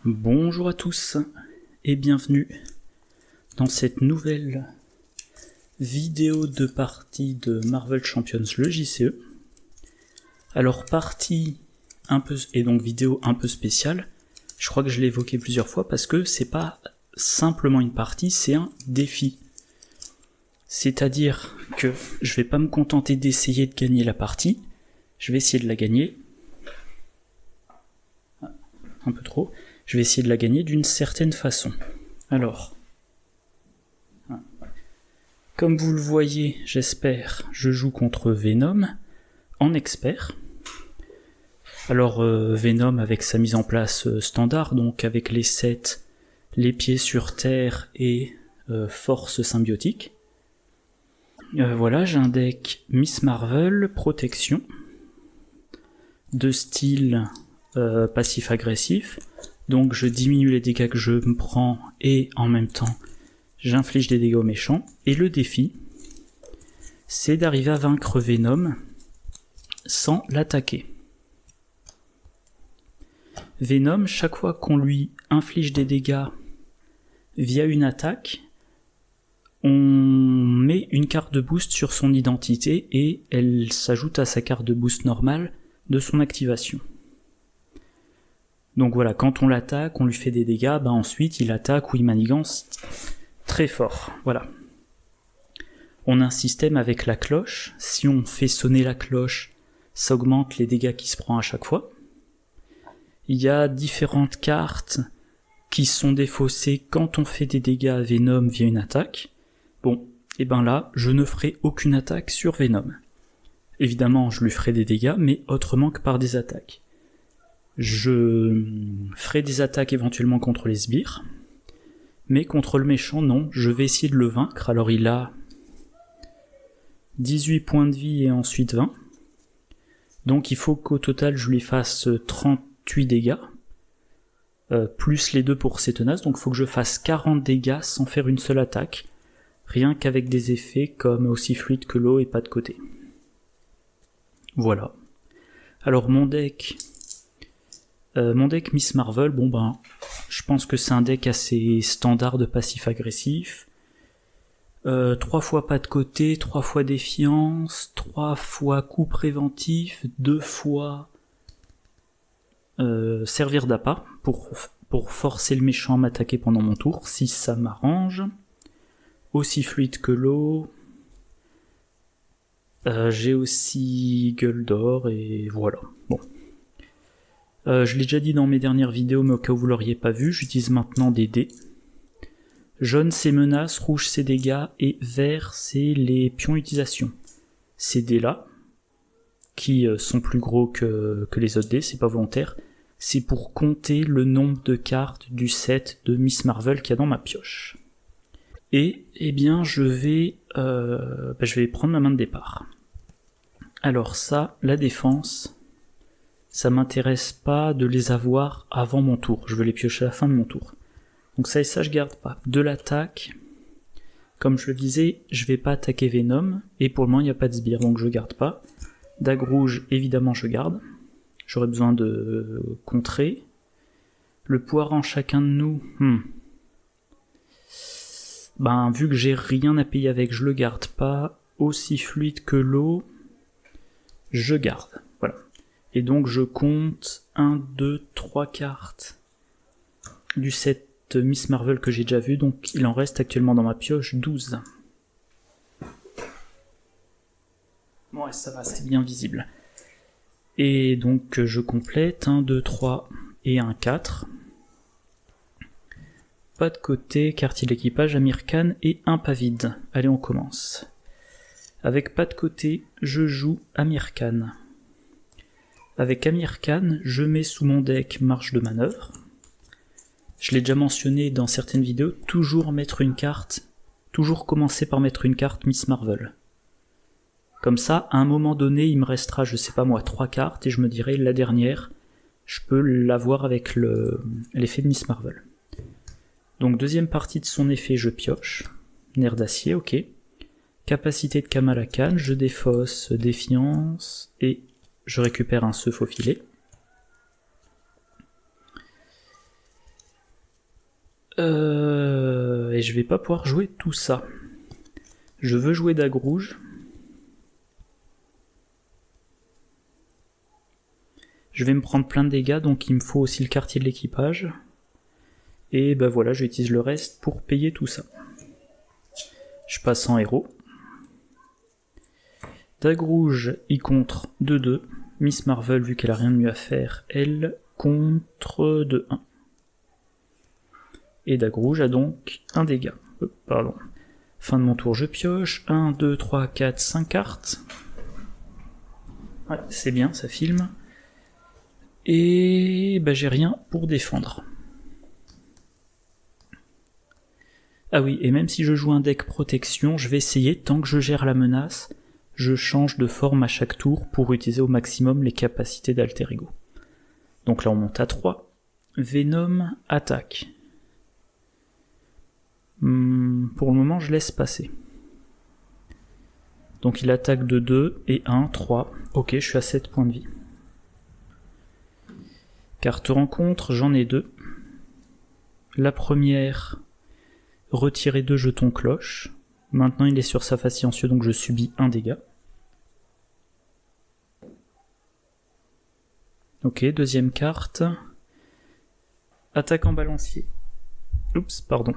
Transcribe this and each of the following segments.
Bonjour à tous et bienvenue dans cette nouvelle vidéo de partie de Marvel Champions, le JCE. Alors partie un peu, et donc vidéo un peu spéciale, je crois que je l'ai évoqué plusieurs fois parce que c'est pas simplement une partie, c'est un défi. C'est-à-dire que je vais pas me contenter d'essayer de gagner la partie, je vais essayer de la gagner, un peu trop, je vais essayer de la gagner d'une certaine façon. Alors, comme vous le voyez, j'espère, je joue contre Venom en expert. Alors Venom avec sa mise en place standard, donc avec les 7, les pieds sur terre et force symbiotique. Voilà, j'ai un deck Miss Marvel, protection, de style passif-agressif. Donc je diminue les dégâts que je me prends et en même temps j'inflige des dégâts aux méchants. Et le défi, c'est d'arriver à vaincre Venom sans l'attaquer. Venom, chaque fois qu'on lui inflige des dégâts via une attaque, on met une carte de boost sur son identité et elle s'ajoute à sa carte de boost normale de son activation. Donc voilà, quand on l'attaque, on lui fait des dégâts, ensuite il attaque ou il manigance très fort. Voilà. On a un système avec la cloche. Si on fait sonner la cloche, ça augmente les dégâts qu'il se prend à chaque fois. Il y a différentes cartes qui sont défaussées quand on fait des dégâts à Venom via une attaque. Bon, et là, je ne ferai aucune attaque sur Venom. Évidemment, je lui ferai des dégâts, mais autrement que par des attaques. Je ferai des attaques éventuellement contre les sbires, mais contre le méchant, non, je vais essayer de le vaincre. Alors il a 18 points de vie et ensuite 20. Donc il faut qu'au total je lui fasse 38 dégâts, plus les 2 pour ses tenaces, donc il faut que je fasse 40 dégâts sans faire une seule attaque, rien qu'avec des effets comme aussi fluide que l'eau et pas de côté. Voilà. Alors mon deck Miss Marvel, je pense que c'est un deck assez standard de passif-agressif. 3 fois pas de côté, 3 fois défiance, 3 fois coup préventif, 2 fois servir d'appât pour forcer le méchant à m'attaquer pendant mon tour, si ça m'arrange. Aussi fluide que l'eau. J'ai aussi gueule d'or et voilà. Bon. Je l'ai déjà dit dans mes dernières vidéos, mais au cas où vous l'auriez pas vu, j'utilise maintenant des dés. Jaune c'est menace, rouge c'est dégâts, et vert c'est les pions utilisation. Ces dés-là, qui sont plus gros que les autres dés, c'est pas volontaire, c'est pour compter le nombre de cartes du set de Miss Marvel qu'il y a dans ma pioche. Et, je vais prendre ma main de départ. Alors ça, la défense, ça m'intéresse pas de les avoir avant mon tour, je veux les piocher à la fin de mon tour. Donc ça et ça je garde pas. De l'attaque, comme je le disais, je vais pas attaquer Venom, et pour le moment il n'y a pas de sbire, donc je garde pas. Dague rouge, évidemment je garde, j'aurais besoin de contrer. Le poire en chacun de nous, vu que j'ai rien à payer avec, je le garde pas. Aussi fluide que l'eau, je garde, voilà. Et donc je compte 1, 2, 3 cartes du set Miss Marvel que j'ai déjà vu, donc il en reste actuellement dans ma pioche 12. Ouais, ça va, c'est bien visible. Et donc je complète 1, 2, 3 et 1, 4. Pas de côté, quartier de l'équipage, Amir Khan et un pas vide. Allez, on commence. Avec pas de côté, je joue Amir Khan. Avec Amir Khan, je mets sous mon deck marge de manœuvre. Je l'ai déjà mentionné dans certaines vidéos, toujours commencer par mettre une carte Miss Marvel. Comme ça, à un moment donné, il me restera, 3 cartes, et je me dirai, la dernière, je peux l'avoir avec l'effet de Miss Marvel. Donc deuxième partie de son effet, je pioche. Nerf d'acier, ok. Capacité de Kamala Khan, je défausse défiance, et je récupère un seuf au filet. Et je vais pas pouvoir jouer tout ça. Je veux jouer dague rouge. Je vais me prendre plein de dégâts, donc il me faut aussi le quartier de l'équipage. Et bah voilà, j'utilise le reste pour payer tout ça. Je passe en héros. Dague rouge, il contre 2-2. Miss Marvel, vu qu'elle a rien de mieux à faire, elle contre 2-1. Et dague rouge a donc un dégât. Pardon. Fin de mon tour, je pioche. 1, 2, 3, 4, 5 cartes. Ouais, c'est bien, ça filme. Et bah, j'ai rien pour défendre. Ah oui, et même si je joue un deck protection, je vais essayer, tant que je gère la menace, je change de forme à chaque tour pour utiliser au maximum les capacités d'Alter Ego. Donc là on monte à 3. Venom attaque. Pour le moment je laisse passer. Donc il attaque de 2 et 1, 3. Ok, je suis à 7 points de vie. Carte rencontre, j'en ai 2. La première, retirer 2 jetons cloche. Maintenant il est sur sa face silencieux, donc je subis un dégât. Ok, deuxième carte. Attaque en balancier. Oups, pardon.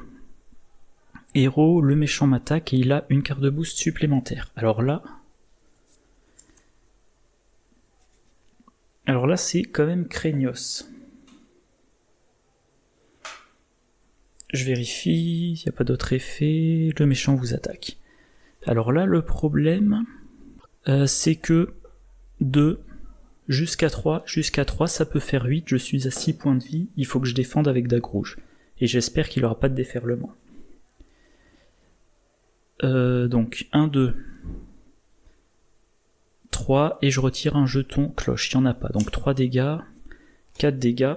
Héros, le méchant m'attaque et il a une carte de boost supplémentaire. Alors là c'est quand même craignos. Je vérifie, il n'y a pas d'autre effet, le méchant vous attaque. Alors là le problème, c'est que 2 jusqu'à 3 ça peut faire 8, je suis à 6 points de vie, il faut que je défende avec dague rouge. Et j'espère qu'il n'aura pas de déferlement. Donc 1, 2, 3, et je retire un jeton cloche, il n'y en a pas. Donc 3 dégâts, 4 dégâts,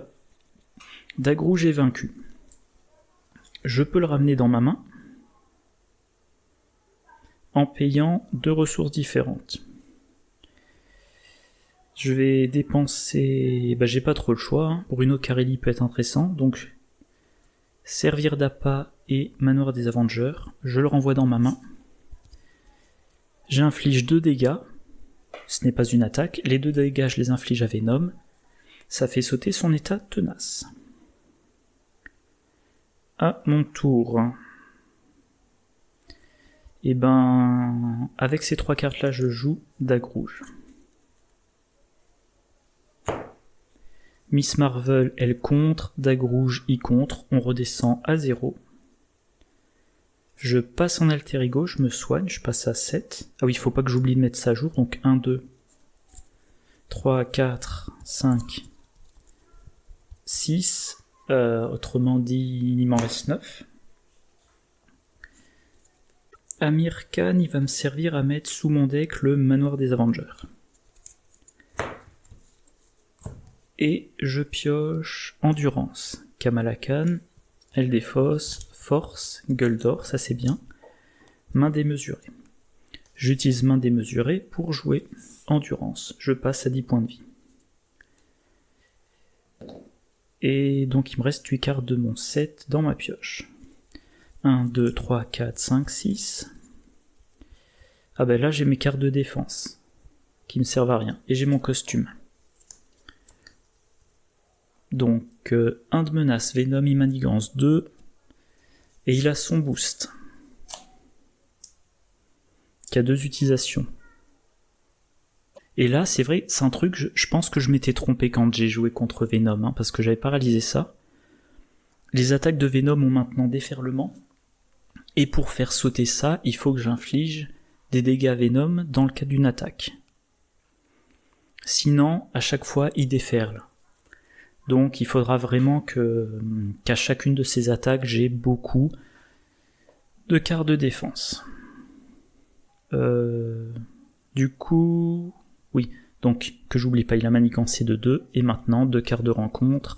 dague rouge est vaincu. Je peux le ramener dans ma main en payant 2 ressources différentes. Je vais dépenser... Bah j'ai pas trop le choix, hein. Bruno Carelli peut être intéressant, donc servir d'appât et manoir des Avengers, je le renvoie dans ma main. J'inflige 2 dégâts, ce n'est pas une attaque, les 2 dégâts je les inflige à Venom, ça fait sauter son état tenace. À mon tour. Et ben, avec ces 3 cartes là je joue dague rouge. Miss Marvel, elle contre, dague rouge, il contre, on redescend à 0. Je passe en Alter Ego, je me soigne, je passe à 7. Ah oui, il faut pas que j'oublie de mettre ça à jour, donc 1, 2, 3, 4, 5, 6, autrement dit, il m'en reste 9. Amir Khan, il va me servir à mettre sous mon deck le manoir des Avengers. Et je pioche Endurance, Kamala Khan, elle défausse, Force, Gueule d'Or, ça c'est bien. Main démesurée. J'utilise main démesurée pour jouer Endurance. Je passe à 10 points de vie. Et donc il me reste 8 cartes de mon set dans ma pioche. 1, 2, 3, 4, 5, 6. Ah ben là j'ai mes cartes de défense, qui me servent à rien. Et j'ai mon costume. Donc 1 de menace, Venom, il manigance 2. Et il a son boost, qui a 2 utilisations. Et là, c'est vrai, c'est un truc, je pense que je m'étais trompé quand j'ai joué contre Venom, hein, parce que j'avais pas réalisé ça. Les attaques de Venom ont maintenant déferlement, et pour faire sauter ça, il faut que j'inflige des dégâts à Venom dans le cas d'une attaque. Sinon, à chaque fois, il déferle. Donc il faudra vraiment qu'à chacune de ces attaques, j'ai beaucoup de cartes de défense. Du coup, oui, donc que j'oublie pas, il a manigancé de 2, et maintenant 2 cartes de rencontre.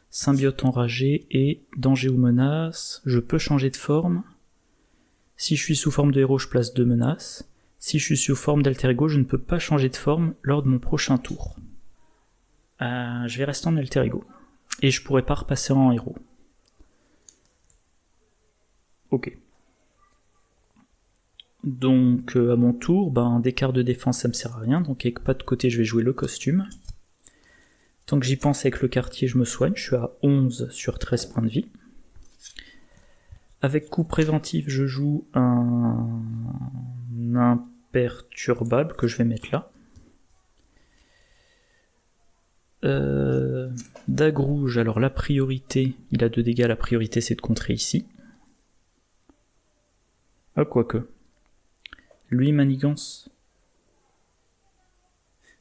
Symbiote enragé et danger ou menace. Je peux changer de forme. Si je suis sous forme de héros, je place 2 menaces. Si je suis sous forme d'alter ego, je ne peux pas changer de forme lors de mon prochain tour. Je vais rester en alter ego. Et je pourrais pas repasser en héros. Ok. Donc à mon tour, des cartes de défense ça me sert à rien, donc avec pas de côté je vais jouer le costume. Tant que j'y pense avec le quartier je me soigne, je suis à 11 sur 13 points de vie. Avec coup préventif je joue un imperturbable que je vais mettre là. Dague rouge, alors la priorité, il a 2 dégâts, la priorité c'est de contrer ici. Ah quoique. Lui manigance.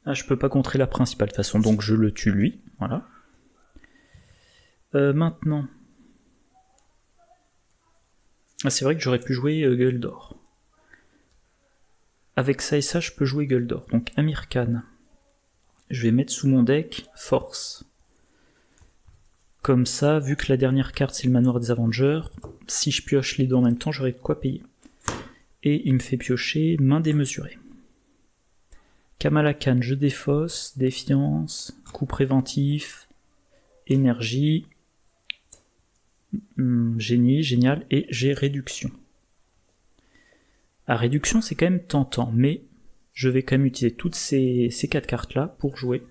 Ah je peux pas contrer la principale de toute façon, donc je le tue lui, voilà. Maintenant. Ah c'est vrai que j'aurais pu jouer Gueule d'Or. Avec ça et ça je peux jouer Gueule d'Or, donc Amir Khan. Je vais mettre sous mon deck Force. Comme ça, vu que la dernière carte c'est le manoir des Avengers, si je pioche les deux en même temps, j'aurai de quoi payer. Et il me fait piocher main démesurée. Kamala Khan, je défausse, défiance, coup préventif, énergie, génie, génial, et j'ai réduction. À réduction c'est quand même tentant, mais je vais quand même utiliser toutes ces 4 cartes là pour jouer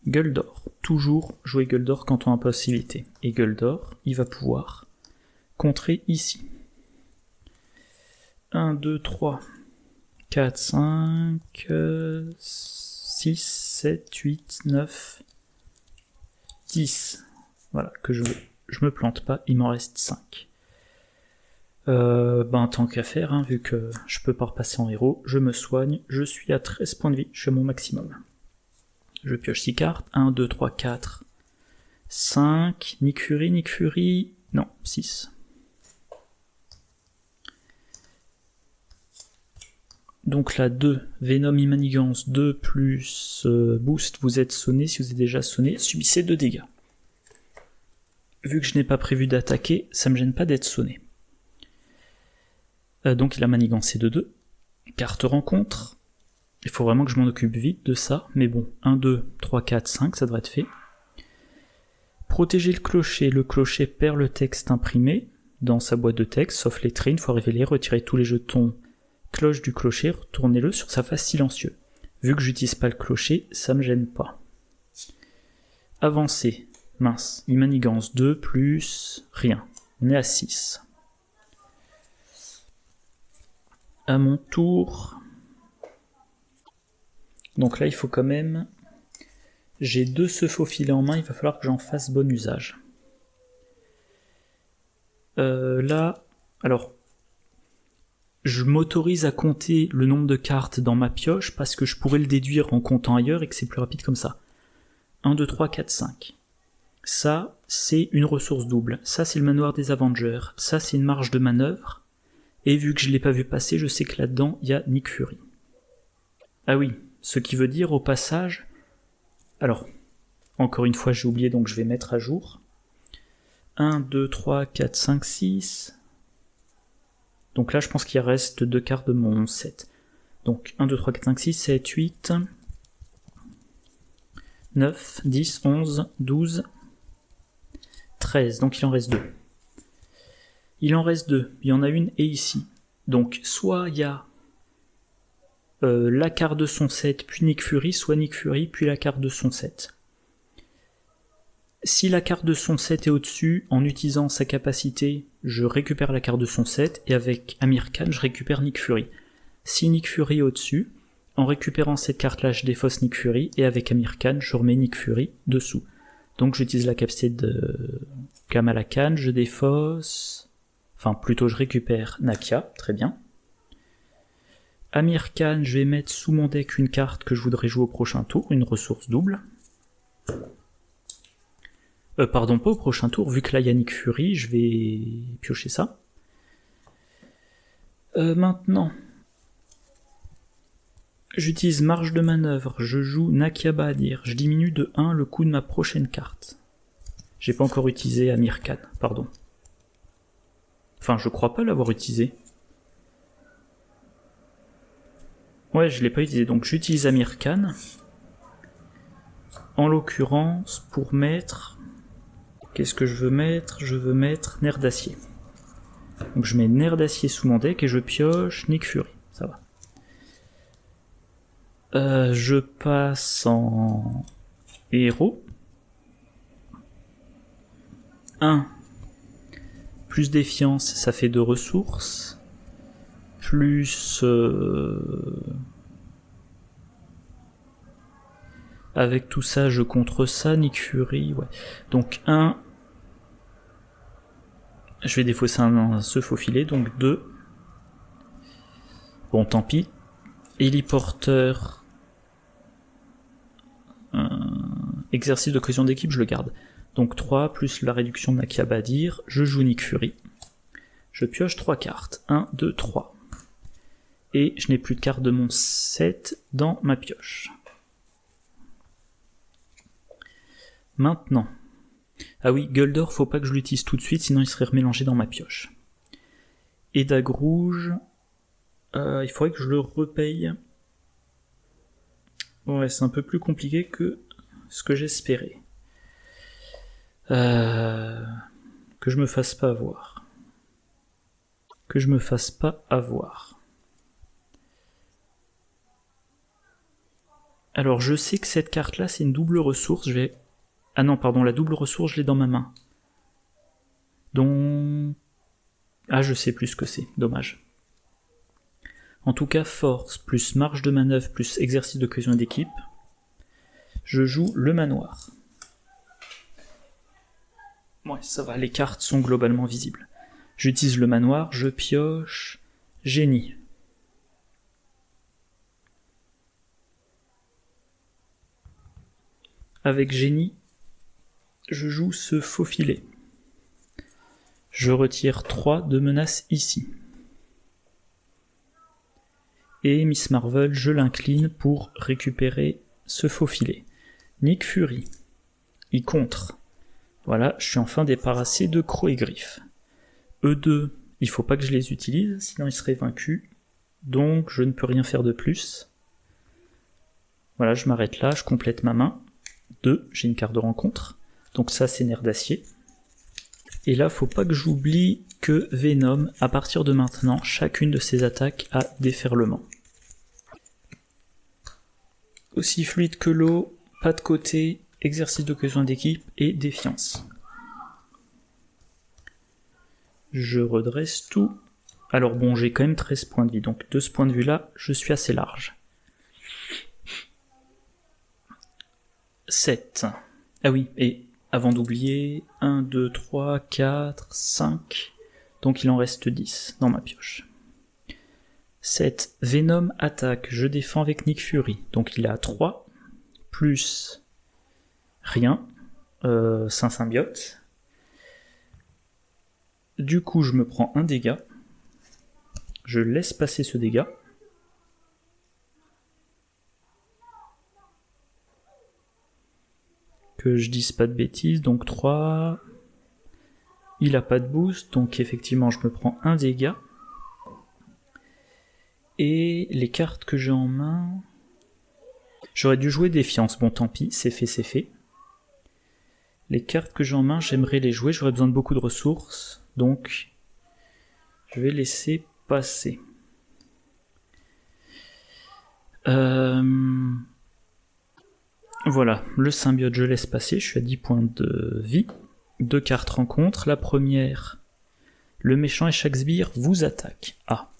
Gueule d'Or. Toujours jouer Gueule d'Or quand on a possibilité. Et Gueule d'Or, il va pouvoir contrer ici. 1, 2, 3, 4, 5, 6, 7, 8, 9, 10. Voilà, que je me plante pas, il m'en reste 5. Tant qu'à faire, hein, vu que je peux pas repasser en héros, je me soigne, je suis à 13 points de vie, je suis à mon maximum. Je pioche 6 cartes, 1, 2, 3, 4, 5, Nick Fury, non, 6. Donc là, 2, Venom Immanigance, 2 plus boost, vous êtes sonné, si vous êtes déjà sonné, subissez 2 dégâts. Vu que je n'ai pas prévu d'attaquer, ça me gêne pas d'être sonné. Donc il a manigancé de 2. Carte rencontre. Il faut vraiment que je m'en occupe vite de ça, mais bon, 1, 2, 3, 4, 5, ça devrait être fait. Protéger le clocher perd le texte imprimé dans sa boîte de texte, sauf lettré, une fois révélé, retirez tous les jetons cloche du clocher, retournez-le sur sa face silencieux. Vu que j'utilise pas le clocher, ça me gêne pas. Avancer, mince, il manigance 2 plus rien, on est à 6. À mon tour, donc là il faut quand même, j'ai 2 se faufiler en main, il va falloir que j'en fasse bon usage. Là, alors, je m'autorise à compter le nombre de cartes dans ma pioche parce que je pourrais le déduire en comptant ailleurs et que c'est plus rapide comme ça. 1, 2, 3, 4, 5. Ça, c'est une ressource double. Ça, c'est le manoir des Avengers. Ça, c'est une marge de manœuvre. Et vu que je l'ai pas vu passer, je sais que là-dedans, il y a Nick Fury. Ah oui, ce qui veut dire au passage... Alors, encore une fois, j'ai oublié, donc je vais mettre à jour. 1, 2, 3, 4, 5, 6... Donc là, je pense qu'il reste 2 cartes de mon set. Donc 1, 2, 3, 4, 5, 6, 7, 8, 9, 10, 11, 12, 13. Donc il en reste 2. Il en reste 2. Il y en a une et ici. Donc soit il y a la carte de son set, puis Nick Fury, soit Nick Fury, puis la carte de son set. Si la carte de son set est au-dessus, en utilisant sa capacité, je récupère la carte de son set, et avec Amir Khan, je récupère Nick Fury. Si Nick Fury est au-dessus, en récupérant cette carte-là, je défausse Nick Fury, et avec Amir Khan, je remets Nick Fury dessous. Donc j'utilise la capacité de Kamala Khan, je défausse... Enfin, plutôt je récupère Nakia, très bien. Amir Khan, je vais mettre sous mon deck une carte que je voudrais jouer au prochain tour, une ressource double. Pardon, pas au prochain tour, vu que là il y a Nick Fury, je vais piocher ça. Maintenant, j'utilise marge de manœuvre, je joue Nakia Bahadir, je diminue de 1 le coût de ma prochaine carte. J'ai pas encore utilisé Amir Khan, pardon. Enfin, je crois pas l'avoir utilisé. Ouais, je l'ai pas utilisé, donc j'utilise Amir Khan. En l'occurrence, pour mettre... Qu'est-ce que je veux mettre? Je veux mettre nerf d'acier. Donc je mets nerf d'acier sous mon deck et je pioche Nick Fury, ça va. Je passe en héros. 1 plus défiance, ça fait 2 ressources. Plus... Avec tout ça, je contre ça, Nick Fury, ouais. Donc 1... Je vais défausser ce faux filet, donc 2. Bon, tant pis. Héliporteur... Exercice de cohésion d'équipe, je le garde. Donc 3, plus la réduction de Nakiabadir, je joue Nick Fury. Je pioche 3 cartes. 1, 2, 3. Et je n'ai plus de cartes de mon set dans ma pioche. Maintenant. Ah oui, Guldor, faut pas que je l'utilise tout de suite, sinon il serait remélangé dans ma pioche. Et dague rouge, il faudrait que je le repaye. Ouais, c'est un peu plus compliqué que ce que j'espérais. Que je me fasse pas avoir. Que je me fasse pas avoir. Alors je sais que cette carte là c'est une double ressource, ah non pardon, la double ressource je l'ai dans ma main. Donc... Ah je sais plus ce que c'est, dommage. En tout cas force, plus marge de manœuvre, plus exercice de cohésion d'équipe. Je joue le manoir. Ouais ça va, les cartes sont globalement visibles. J'utilise le manoir, je pioche... Génie. Avec génie, je joue ce faux filet. Je retire 3 de menaces ici. Et Miss Marvel, je l'incline pour récupérer ce faux filet. Nick Fury. Il contre. Voilà, je suis enfin débarrassé de crocs et griffes. E2, il faut pas que je les utilise, sinon il serait vaincu. Donc je ne peux rien faire de plus. Voilà, je m'arrête là, je complète ma main. 2, j'ai une carte de rencontre. Donc ça c'est nerf d'acier. Et là faut pas que j'oublie que Venom, à partir de maintenant, chacune de ses attaques a déferlement. Aussi fluide que l'eau, pas de côté, exercice de cohésion d'équipe et défiance. Je redresse tout. Alors bon, j'ai quand même 13 points de vie, donc de ce point de vue là, je suis assez large. 7. Ah oui, et avant d'oublier, 1, 2, 3, 4, 5, donc il en reste 10 dans ma pioche. 7. Venom attaque, je défends avec Nick Fury, donc il a 3, plus rien, c'est un symbiote. Du coup je me prends un dégât, je laisse passer ce dégât. Que je dise pas de bêtises, donc 3, il a pas de boost, donc effectivement je me prends un dégât. Et les cartes que j'ai en main... J'aurais dû jouer défiance, bon tant pis, c'est fait, c'est fait. Les cartes que j'ai en main, j'aimerais les jouer, j'aurais besoin de beaucoup de ressources, donc je vais laisser passer. Voilà, le symbiote je laisse passer, je suis à 10 points de vie. 2 cartes rencontre, la première, le méchant et Shakespeare vous attaque. Ah.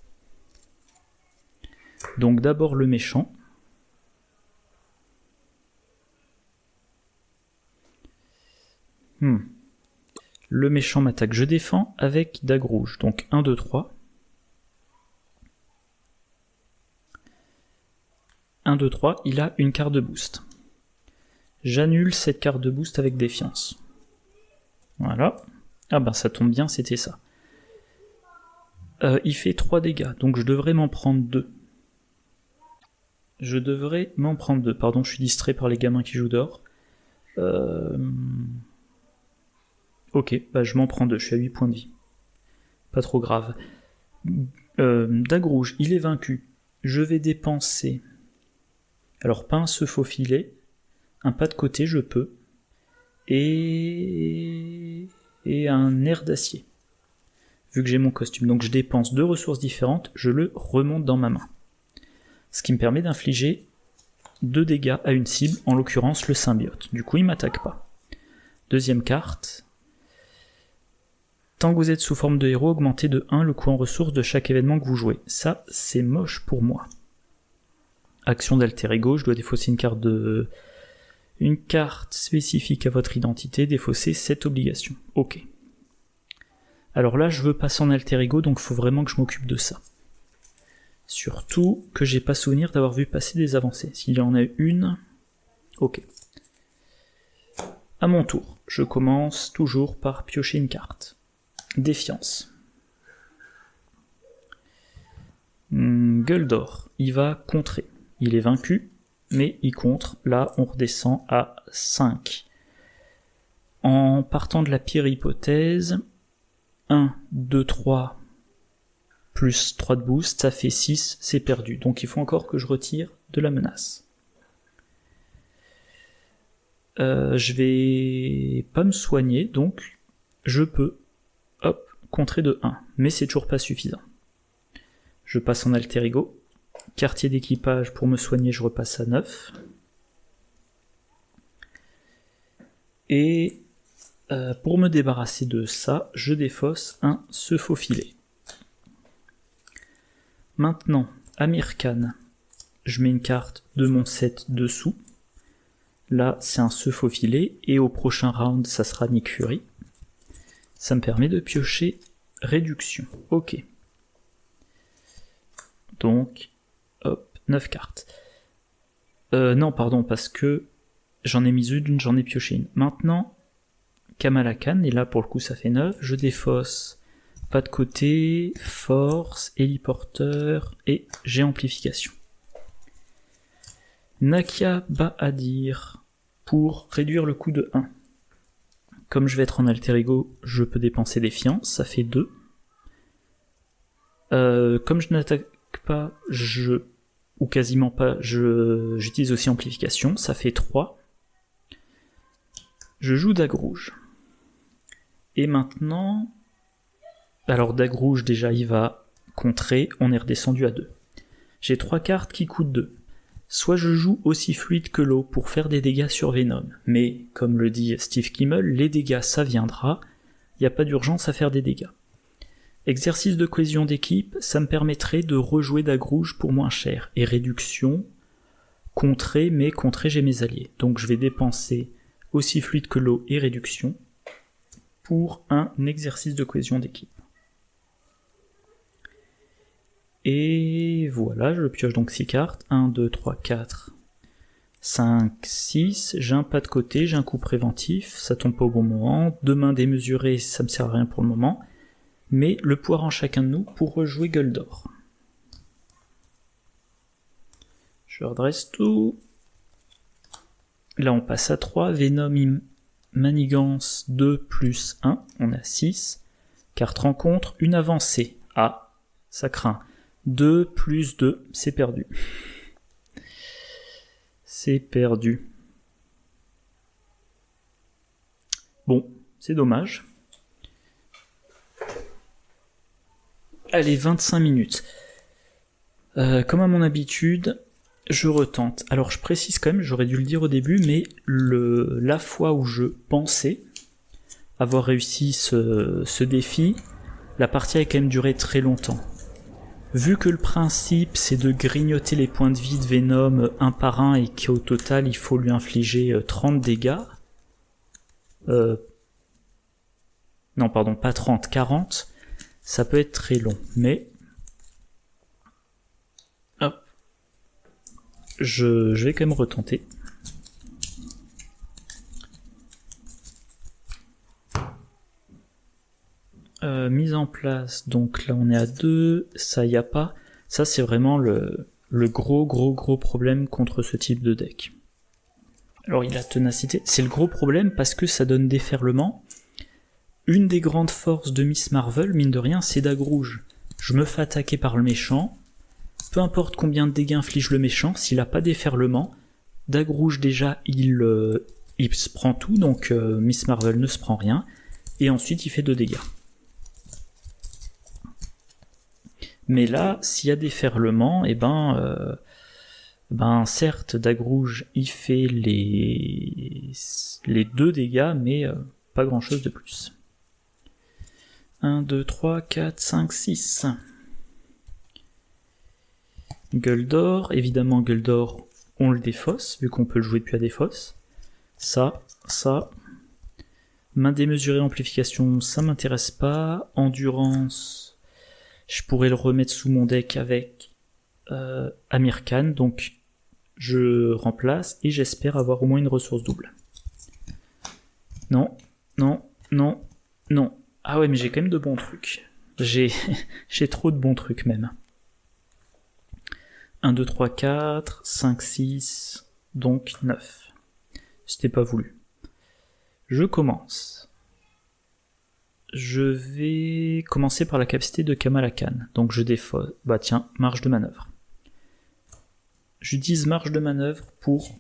Donc d'abord le méchant. Le méchant m'attaque, je défends avec dague rouge, donc 1, 2, 3. 1, 2, 3, il a une carte de boost. J'annule cette carte de boost avec défiance. Voilà. Ah ben ça tombe bien, c'était ça. Il fait 3 dégâts, donc je devrais m'en prendre 2. Je devrais m'en prendre 2. Pardon, je suis distrait par les gamins qui jouent dehors. Ok, bah je m'en prends 2, je suis à 8 points de vie. Pas trop grave. Dague rouge, il est vaincu. Je vais dépenser... Alors pas un se faufiler, un pas de côté je peux, et un nerf d'acier. vu que j'ai mon costume. Donc je dépense 2 ressources différentes, je le remonte dans ma main. Ce qui me permet d'infliger 2 dégâts à une cible, en l'occurrence le symbiote. Du coup il m'attaque pas. Deuxième carte. Tant que vous êtes sous forme de héros, augmentez de 1 le coût en ressources de chaque événement que vous jouez. Ça, c'est moche pour moi. Action d'alter ego, je dois défausser une carte spécifique à votre identité, défausser cette obligation. Ok. Alors là, je veux passer en alter ego, donc il faut vraiment que je m'occupe de ça. Surtout que j'ai pas souvenir d'avoir vu passer des avancées. S'il y en a une... Ok. À mon tour, je commence toujours par piocher une carte. Défiance. Gueule d'or, il va contrer. Il est vaincu, mais il contre. Là, on redescend à 5. En partant de la pire hypothèse, 1, 2, 3, plus 3 de boost, ça fait 6, c'est perdu. Donc il faut encore que je retire de la menace. Je vais pas me soigner, donc je peux contrer de 1, mais c'est toujours pas suffisant. Je passe en alter ego. Quartier d'équipage, pour me soigner, je repasse à 9. Et pour me débarrasser de ça, je défausse un se faufiler. Maintenant, Amir Khan, je mets une carte de mon set dessous. Là, c'est un se faufiler, et au prochain round, ça sera Nick Fury. Ça me permet de piocher réduction. Ok. Donc, hop, 9 cartes. Non, pardon, parce que j'en ai mis une, j'en ai pioché une. Maintenant, Kamala Khan, et là pour le coup ça fait 9, je défausse pas de côté, force, héliporteur, et j'ai amplification. Nakia Bahadir, pour réduire le coût de 1. Comme je vais être en alter ego, je peux dépenser défiance, ça fait 2. Comme je n'attaque pas, ou quasiment pas, j'utilise aussi amplification, ça fait 3. Je joue dague rouge. Et maintenant, alors dague rouge déjà il va contrer, on est redescendu à 2. J'ai 3 cartes qui coûtent 2. Soit je joue aussi fluide que l'eau pour faire des dégâts sur Venom, mais comme le dit Steve Kimmel, les dégâts ça viendra, il n'y a pas d'urgence à faire des dégâts. Exercice de cohésion d'équipe, ça me permettrait de rejouer dague rouge pour moins cher, et réduction, contrer, mais contrer j'ai mes alliés. Donc je vais dépenser aussi fluide que l'eau et réduction pour un exercice de cohésion d'équipe. Et voilà, je pioche donc 6 cartes. 1, 2, 3, 4, 5, 6. J'ai un pas de côté, j'ai un coup préventif, ça tombe pas au bon moment. 2 mains démesurées, ça me sert à rien pour le moment. Mais le pouvoir en chacun de nous pour rejouer gueule d'or. Je redresse tout. Là on passe à 3. Venom manigance 2 plus 1, on a 6. Carte rencontre, une avancée. Ah, ça craint. 2 plus 2, c'est perdu. C'est perdu. Bon, c'est dommage. Allez, 25 minutes. Comme à mon habitude, je retente. Alors je précise quand même, j'aurais dû le dire au début, mais la fois où je pensais avoir réussi ce défi, la partie a quand même duré très longtemps. Vu que le principe c'est de grignoter les points de vie de Venom un par un et qu'au total il faut lui infliger 30 dégâts, non pardon, pas 30, 40, ça peut être très long, mais hop, je vais quand même retenter. Mise en place, donc là on est à 2, ça y a pas, ça c'est vraiment le gros problème contre ce type de deck. Alors il a ténacité, c'est le gros problème parce que ça donne déferlement. Une des grandes forces de Miss Marvel, mine de rien, c'est dague rouge. Je me fais attaquer par le méchant, peu importe combien de dégâts inflige le méchant, s'il a pas déferlement, dague rouge déjà il se prend tout, donc Miss Marvel ne se prend rien, et ensuite il fait 2 dégâts. Mais là, s'il y a déferlement, certes, Dagrouge, il fait les 2 dégâts, mais pas grand chose de plus. 1, 2, 3, 4, 5, 6. Gueule d'or, évidemment Gueule d'or, on le défausse, vu qu'on peut le jouer depuis la défausse. Ça. Main démesurée, amplification, ça m'intéresse pas. Endurance, je pourrais le remettre sous mon deck avec Amir Khan, donc je remplace et j'espère avoir au moins une ressource double. Non. Ah ouais, mais j'ai quand même de bons trucs. J'ai trop de bons trucs même. 1, 2, 3, 4, 5, 6, donc 9. C'était pas voulu. Je commence. Je vais commencer par la capacité de Kamala Khan. Donc je défausse. Bah tiens, marge de manœuvre. J'utilise marge de manœuvre pour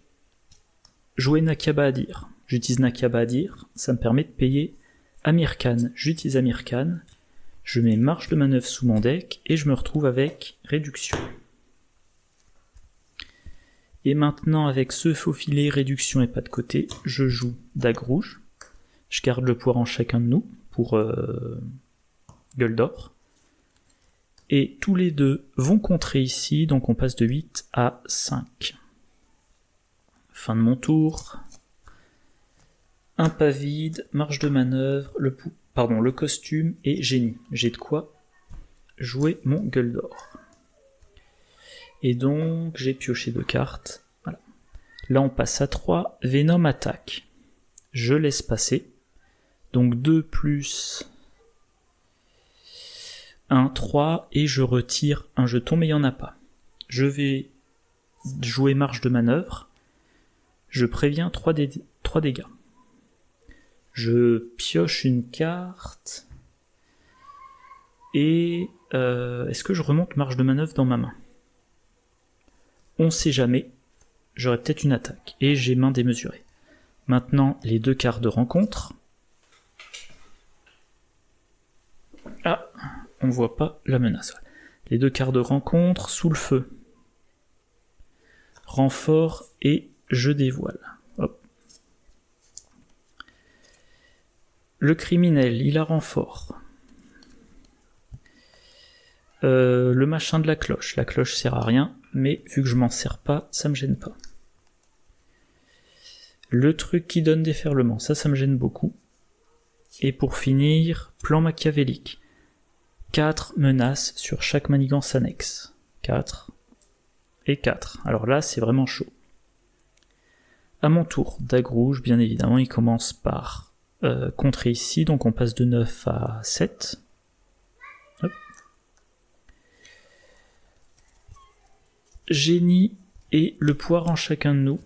jouer Nakaba Adir. J'utilise Nakaba Adir, ça me permet de payer Amir Khan. J'utilise Amir Khan, je mets marge de manœuvre sous mon deck et je me retrouve avec réduction. Et maintenant, avec ce faux filet, réduction et pas de côté, je joue Dague Rouge. Je garde le pouvoir en chacun de nous pour Gueule d'or. Et tous les deux vont contrer ici, donc on passe de 8 à 5. Fin de mon tour. Un pas vide, marge de manœuvre, le costume et génie. J'ai de quoi jouer mon Gueule d'or. Et donc j'ai pioché 2 cartes. Voilà. Là on passe à 3. Venom attaque. Je laisse passer. Donc 2 plus 1, 3, et je retire un jeton, mais il n'y en a pas. Je vais jouer marge de manœuvre. Je préviens 3 dégâts. Je pioche une carte. Et est-ce que je remonte marge de manœuvre dans ma main? On sait jamais. J'aurai peut-être une attaque. Et j'ai main démesurée. Maintenant, les 2 cartes de rencontre. Ah, on voit pas la menace. Les 2 cartes de rencontre sous le feu. Renfort et je dévoile. Hop. Le criminel, il a renfort. Le machin de la cloche sert à rien, mais vu que je m'en sers pas, ça me gêne pas. Le truc qui donne déferlement, ça me gêne beaucoup. Et pour finir, plan machiavélique. 4 menaces sur chaque manigance annexe. 4 et 4. Alors là, c'est vraiment chaud. À mon tour, Dague Rouge, bien évidemment, il commence par contrer ici, donc on passe de 9 à 7. Hop. Génie et le poire en chacun de nous.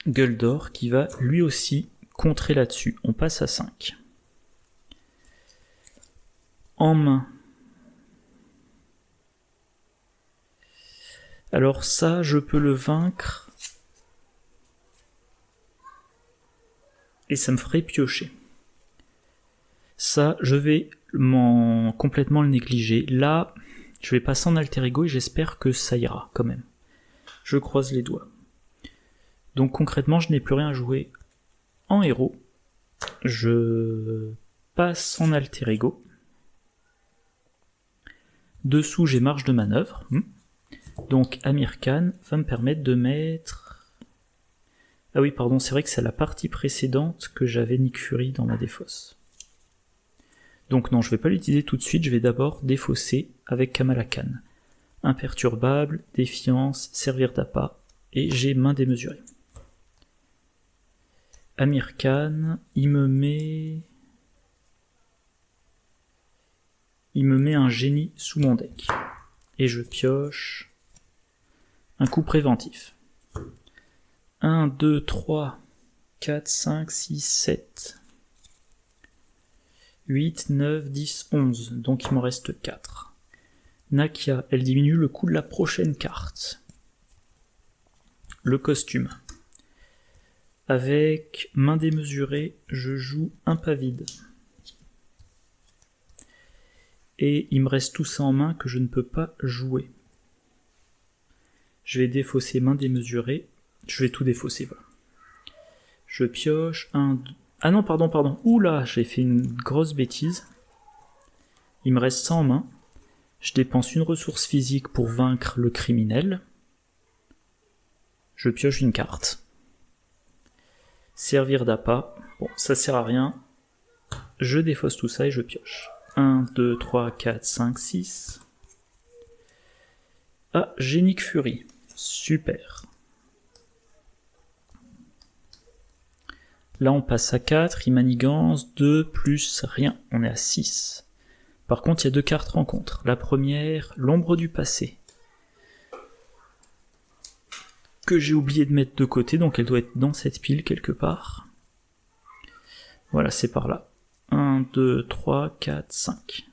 Gueule d'or qui va lui aussi contrer là-dessus. On passe à 5. En main. Alors ça, je peux le vaincre. Et ça me ferait piocher. Ça, je vais complètement le négliger. Là, je vais passer en alter ego et j'espère que ça ira quand même. Je croise les doigts. Donc concrètement, je n'ai plus rien à jouer en héros. Je passe en alter ego. Dessous, j'ai marge de manœuvre. Donc Amir Khan va me permettre de mettre... Ah oui, pardon, c'est vrai que c'est la partie précédente que j'avais Nick Fury dans ma défausse. Donc non, je vais pas l'utiliser tout de suite, je vais d'abord défausser avec Kamala Khan. Imperturbable, défiance, servir d'appât, et j'ai main démesurée. Amir Khan, il me met un génie sous mon deck. Et je pioche un coup préventif. 1, 2, 3, 4, 5, 6, 7, 8, 9, 10, 11. Donc il m'en reste 4. Nakia, elle diminue le coût de la prochaine carte. Le costume. Avec main démesurée, je joue un pas vide. et il me reste tout ça en main que je ne peux pas jouer. Je vais défausser main démesurée. Je vais tout défausser, voilà. Je pioche un... Ah non, pardon. Oula, j'ai fait une grosse bêtise. Il me reste ça en main. Je dépense une ressource physique pour vaincre le criminel. Je pioche une carte. Servir d'appât. Bon, ça sert à rien. Je défausse tout ça et je pioche. 1, 2, 3, 4, 5, 6. Ah, j'ai Nick Fury. Super. Là, on passe à 4, il manigance 2 plus rien. On est à 6. Par contre, il y a 2 cartes rencontres. La première, l'ombre du passé. Que j'ai oublié de mettre de côté, donc elle doit être dans cette pile quelque part. Voilà, c'est par là. 1, 2, 3, 4, 5.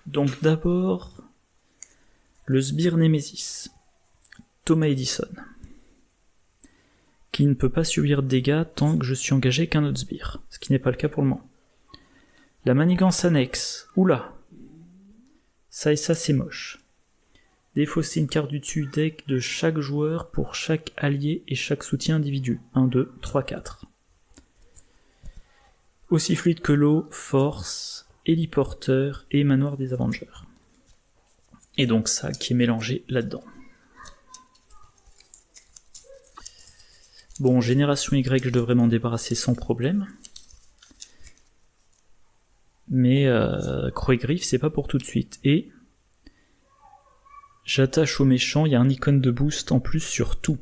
Donc d'abord, le sbire Némésis. Thomas Edison. Qui ne peut pas subir de dégâts tant que je suis engagé qu'un autre sbire, ce qui n'est pas le cas pour le moment. La manigance annexe, oula, ça et ça c'est moche. Défausser une carte du dessus deck de chaque joueur pour chaque allié et chaque soutien individu. 1, 2, 3, 4. Aussi fluide que l'eau, force, héliporteur et manoir des Avengers. Et donc ça qui est mélangé là-dedans. Bon, génération Y, je devrais m'en débarrasser sans problème. Mais Croix-Griffe, c'est pas pour tout de suite. Et j'attache au méchant, il y a un icône de boost en plus sur tout.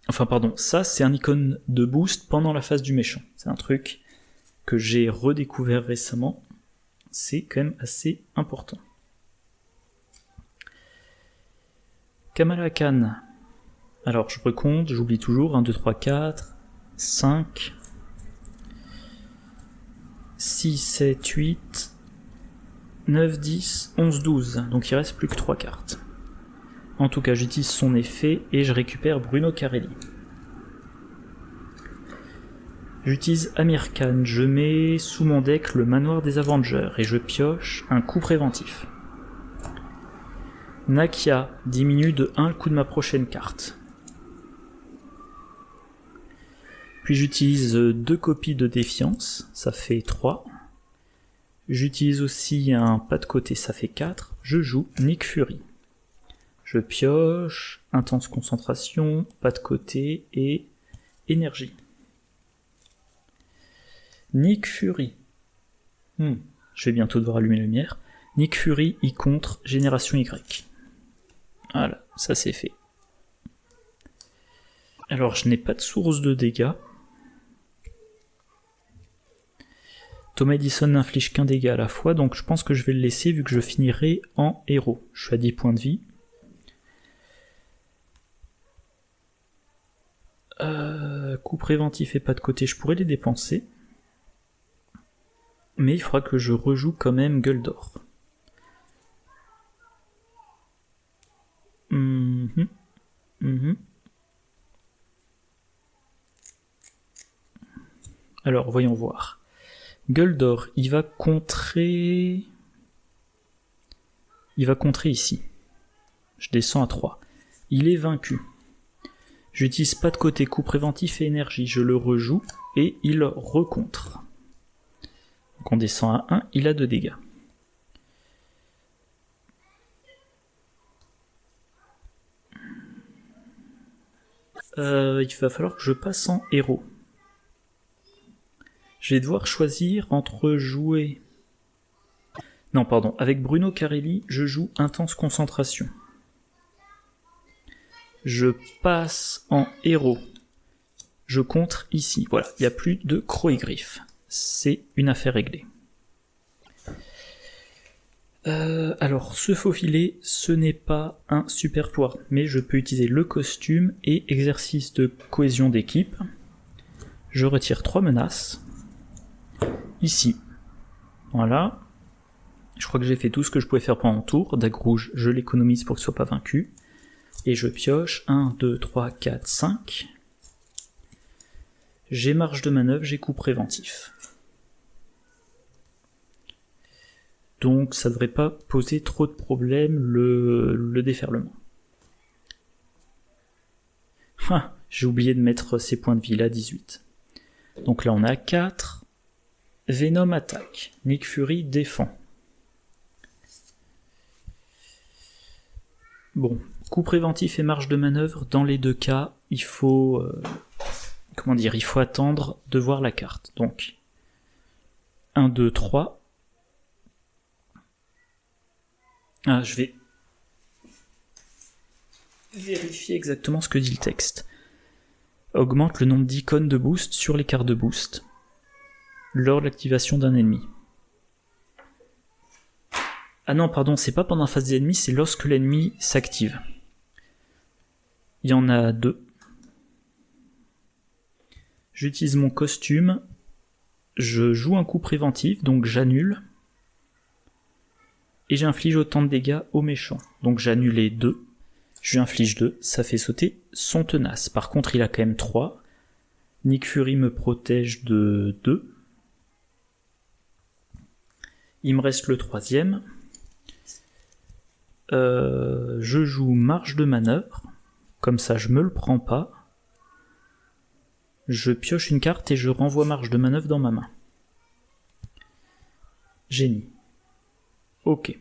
Enfin pardon, ça c'est un icône de boost pendant la phase du méchant. C'est un truc que j'ai redécouvert récemment. C'est quand même assez important. Kamala Khan. Alors je recompte, j'oublie toujours, 1, 2, 3, 4, 5, 6, 7, 8, 9, 10, 11, 12, donc il reste plus que 3 cartes. En tout cas j'utilise son effet et je récupère Bruno Carelli. J'utilise Amir Khan, je mets sous mon deck le manoir des Avengers et je pioche un coup préventif. Nakia diminue de 1 le coût de ma prochaine carte. Puis j'utilise 2 copies de défiance, ça fait 3. J'utilise aussi un pas de côté, ça fait 4. Je joue Nick Fury. Je pioche, intense concentration, pas de côté et énergie. Nick Fury. Je vais bientôt devoir allumer la lumière. Nick Fury, il contre Génération Y. Voilà, ça c'est fait. Alors je n'ai pas de source de dégâts. Thomas Edison n'inflige qu'un dégât à la fois, donc je pense que je vais le laisser vu que je finirai en héros. Je suis à 10 points de vie. Coup préventif et pas de côté, je pourrais les dépenser. Mais il faudra que je rejoue quand même Gueule d'Or. Alors, voyons voir. Gueule d'Or, il va contrer ici. Je descends à 3. Il est vaincu. J'utilise pas de côté, coup préventif et énergie. Je le rejoue et il recontre. Donc on descend à 1, il a 2 dégâts. Il va falloir que je passe en héros. Je vais devoir choisir entre jouer... Non, pardon, avec Bruno Carelli, je joue intense concentration. Je passe en héros. Je contre ici. Voilà, il n'y a plus de Croix-Griffe. C'est une affaire réglée. Alors, se faufiler, ce n'est pas un super pouvoir, mais je peux utiliser le costume et exercice de cohésion d'équipe. Je retire 3 menaces. Ici. Voilà. Je crois que j'ai fait tout ce que je pouvais faire pendant mon tour. Dague rouge, je l'économise pour qu'il ne soit pas vaincu. Et je pioche 1, 2, 3, 4, 5. J'ai marge de manœuvre, j'ai coup préventif. Donc ça devrait pas poser trop de problèmes le déferlement. Ah, j'ai oublié de mettre ses points de vie là, 18. Donc là on a 4. Venom attaque. Nick Fury défend. Bon, coup préventif et marge de manœuvre, dans les deux cas, il faut... il faut attendre de voir la carte. Donc, 1, 2, 3. Ah, je vais vérifier exactement ce que dit le texte. Augmente le nombre d'icônes de boost sur les cartes de boost lors de l'activation d'un ennemi. Ah non, pardon, c'est pas pendant la phase des ennemis, c'est lorsque l'ennemi s'active. Il y en a 2. J'utilise mon costume, je joue un coup préventif, donc j'annule, et j'inflige autant de dégâts au méchant. Donc j'annule les 2, je lui inflige 2, ça fait sauter son tenace. Par contre, il a quand même 3. Nick Fury me protège de 2. Il me reste le 3e. Je joue marge de manœuvre, comme ça je me le prends pas. Je pioche une carte et je renvoie marge de manœuvre dans ma main. Génie. Ok.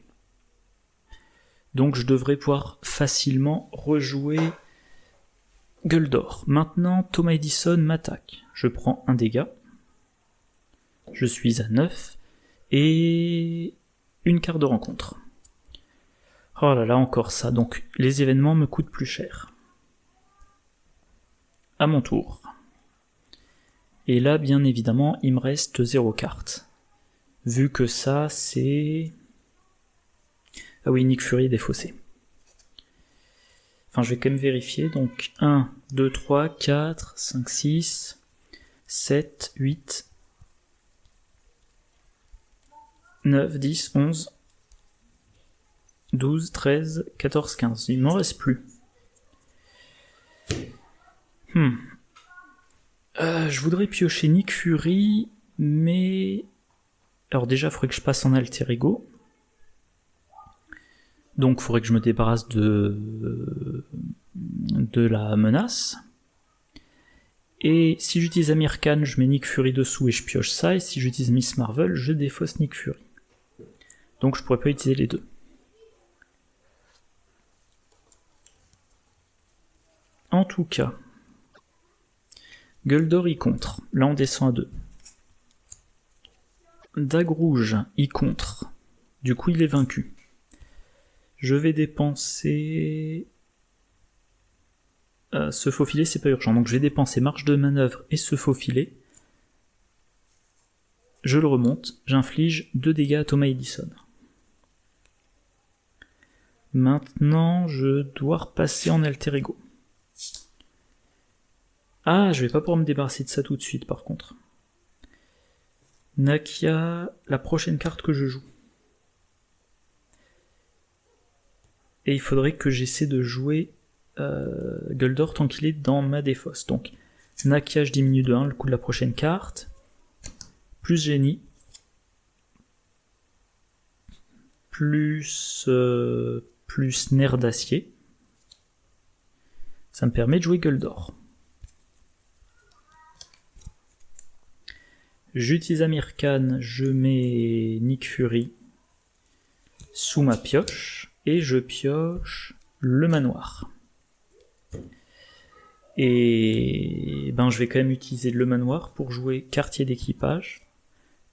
Donc je devrais pouvoir facilement rejouer Gueule d'Or. Maintenant, Thomas Edison m'attaque. Je prends un dégât. Je suis à 9. Et une carte de rencontre. Oh là là, encore ça. Donc les événements me coûtent plus cher. À mon tour. Et là, bien évidemment, il me reste 0 carte. Vu que ça, c'est... Ah oui, Nick Fury est défaussé. Enfin, je vais quand même vérifier. Donc 1, 2, 3, 4, 5, 6, 7, 8, 9, 10, 11, 12, 13, 14, 15. Il m'en reste plus. Je voudrais piocher Nick Fury, mais... Alors déjà, il faudrait que je passe en alter ego. Donc il faudrait que je me débarrasse de la menace. Et si j'utilise Amir Khan, je mets Nick Fury dessous et je pioche ça. Et si j'utilise Miss Marvel, je défausse Nick Fury. Donc je pourrais pas utiliser les deux. En tout cas, Gueule d'Or, il contre. Là, on descend à 2. Dague rouge, il contre. Du coup, il est vaincu. Je vais dépenser... se faufiler, c'est pas urgent. Donc je vais dépenser marge de manœuvre et se faufiler. Je le remonte. J'inflige 2 dégâts à Thomas Edison. Maintenant, je dois repasser en alter ego. Ah, je vais pas pouvoir me débarrasser de ça tout de suite par contre. Nakia, la prochaine carte que je joue. Et il faudrait que j'essaie de jouer Gueule d'Or tant qu'il est dans ma défausse. Donc, Nakia, je diminue de 1 le coût de la prochaine carte. Plus génie. Plus nerf d'acier. Ça me permet de jouer Gueule d'Or. J'utilise Amir Khan, je mets Nick Fury sous ma pioche et je pioche le manoir. Et ben je vais quand même utiliser le manoir pour jouer quartier d'équipage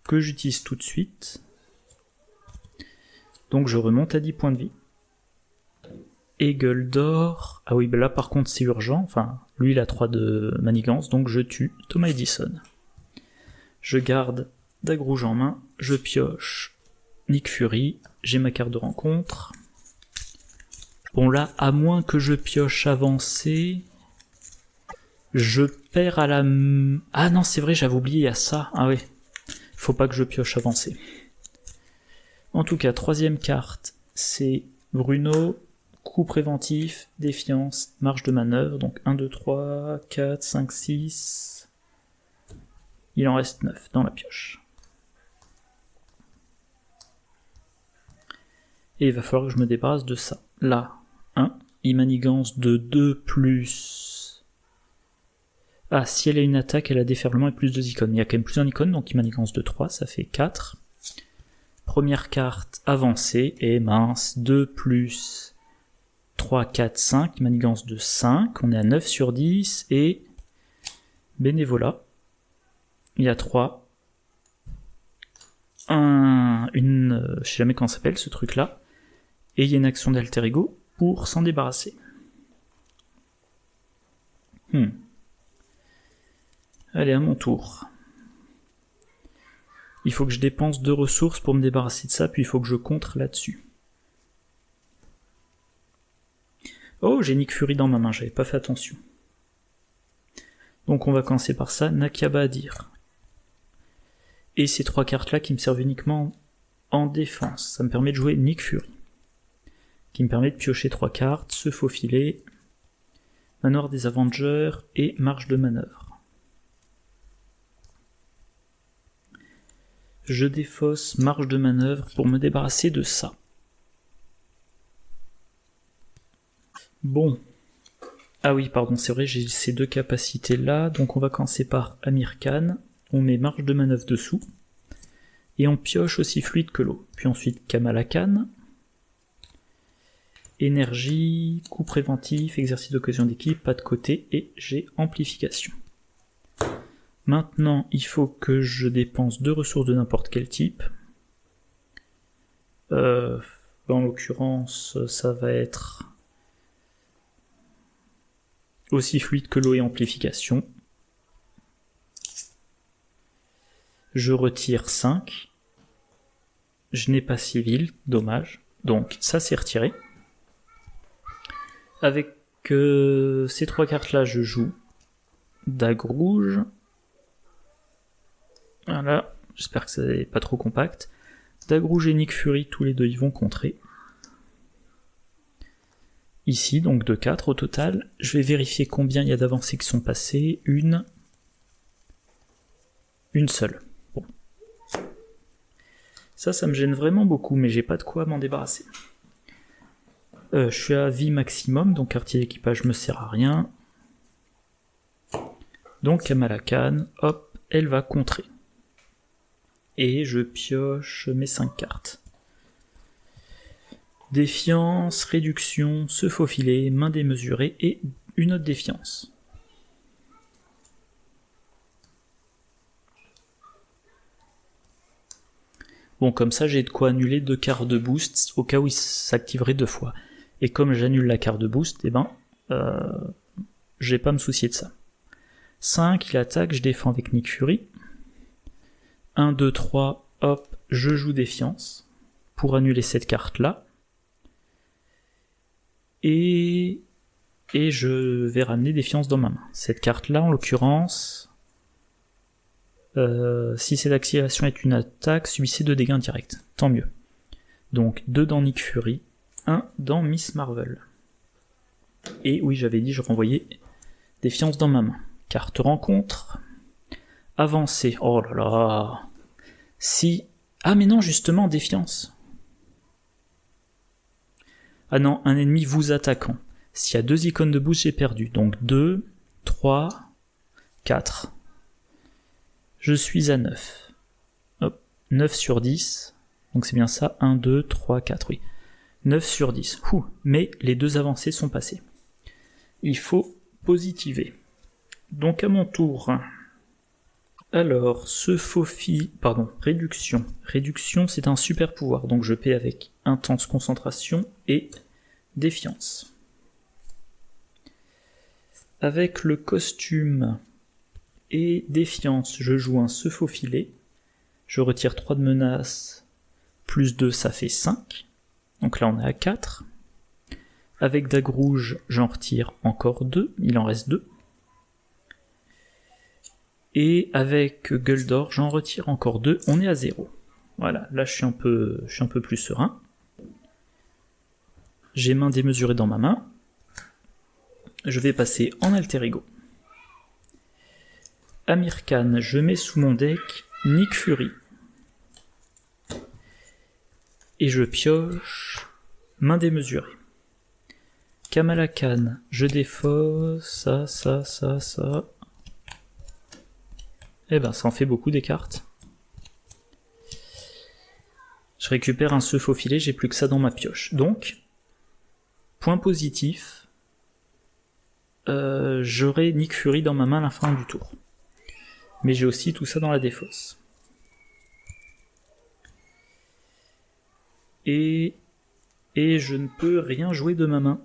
que j'utilise tout de suite. Donc je remonte à 10 points de vie. Et Gueule d'Or... Ah oui, ben là par contre c'est urgent, enfin lui il a 3 de manigance, donc je tue Thomas Edison. Je garde dague rouge en main, je pioche Nick Fury, j'ai ma carte de rencontre. Bon là, à moins que je pioche avancé, je perds à la... Ah non, c'est vrai, j'avais oublié, il y a ça. Ah oui, faut pas que je pioche avancé. En tout cas, 3e carte, c'est Bruno, coup préventif, défiance, marge de manœuvre, donc 1, 2, 3, 4, 5, 6... Il en reste 9 dans la pioche. Et il va falloir que je me débarrasse de ça. Là, 1. Il manigance de 2 plus... Ah, si elle a une attaque, elle a déferlement et plus 2 icônes. Il y a quand même plus d'un icône, donc il manigance de 3, ça fait 4. Première carte avancée, et mince, 2 plus 3, 4, 5, manigance de 5, on est à 9 sur 10, et bénévolat, il y a 3, je sais jamais comment ça s'appelle ce truc là, et il y a une action d'alter ego pour s'en débarrasser. Allez, à mon tour. Il faut que je dépense 2 ressources pour me débarrasser de ça, puis il faut que je contre là-dessus. Oh, j'ai Nick Fury dans ma main, j'avais pas fait attention. Donc on va commencer par ça, Nakaba Adir. Et ces 3 cartes-là qui me servent uniquement en défense. Ça me permet de jouer Nick Fury. Qui me permet de piocher 3 cartes, se faufiler, manoir des Avengers et marge de manœuvre. Je défausse marge de manœuvre pour me débarrasser de ça. Bon. Ah oui, pardon, c'est vrai, j'ai ces 2 capacités-là, donc on va commencer par Amir Khan, on met marge de manœuvre dessous, et on pioche aussi fluide que l'eau. Puis ensuite Kamala Khan, énergie, coup préventif, exercice d'occasion d'équipe, pas de côté, et j'ai amplification. Maintenant, il faut que je dépense 2 ressources de n'importe quel type. En l'occurrence, ça va être aussi fluide que l'eau et amplification. Je retire 5. Je n'ai pas civil, dommage. Donc ça c'est retiré. Avec ces 3 cartes-là, je joue dague rouge. Voilà, j'espère que ça n'est pas trop compact. Dague rouge et Nick Fury, tous les deux ils vont contrer. Ici, donc de 4 au total. Je vais vérifier combien il y a d'avancées qui sont passées. Une seule. Bon. Ça me gêne vraiment beaucoup, mais j'ai pas de quoi m'en débarrasser. Je suis à vie maximum, donc quartier d'équipage me sert à rien. Donc Kamala Khan, hop, elle va contrer. Et je pioche mes 5 cartes. Défiance, réduction, se faufiler, main démesurée et une autre défiance. Bon, comme ça j'ai de quoi annuler 2 cartes de boost au cas où il s'activerait 2 fois. Et comme j'annule la carte de boost, eh ben, je vais pas me soucier de ça. 5, il attaque, je défends avec Nick Fury. 1, 2, 3, hop, je joue défiance pour annuler cette carte-là. Et je vais ramener défiance dans ma main. Cette carte-là, en l'occurrence, si cette activation est une attaque, subissez 2 dégâts directs. Tant mieux. Donc 2 dans Nick Fury, 1 dans Miss Marvel. Et oui, j'avais dit, je renvoyais défiance dans ma main. Carte rencontre. Avancer. Oh là là. Si... Ah mais non, justement, défiance. Ah non, un ennemi vous attaquant. S'il y a 2 icônes de boost, j'ai perdu. Donc 2, 3, 4. Je suis à 9. Hop, 9 sur 10. Donc c'est bien ça, 1, 2, 3, 4, oui. 9 sur 10. Ouh, mais les 2 avancées sont passées. Il faut positiver. Donc à mon tour. Alors, réduction. Réduction, c'est un super pouvoir, donc je paie avec intense concentration et défiance. Avec le costume et défiance, je joue un se faufiler. Je retire 3 de menaces, plus 2, ça fait 5. Donc là, on est à 4. Avec dague rouge, j'en retire encore 2, il en reste 2. Et avec gueule d'or, j'en retire encore 2, on est à 0. Voilà, là je suis un peu plus serein. J'ai main démesurée dans ma main. Je vais passer en alter ego. Amir Khan, je mets sous mon deck Nick Fury. Et je pioche main démesurée. Kamala Khan, je défausse ça. Eh ben, ça en fait beaucoup des cartes. Je récupère un se faufiler, j'ai plus que ça dans ma pioche. Donc, point positif, j'aurai Nick Fury dans ma main à la fin du tour. Mais j'ai aussi tout ça dans la défausse. Et je ne peux rien jouer de ma main.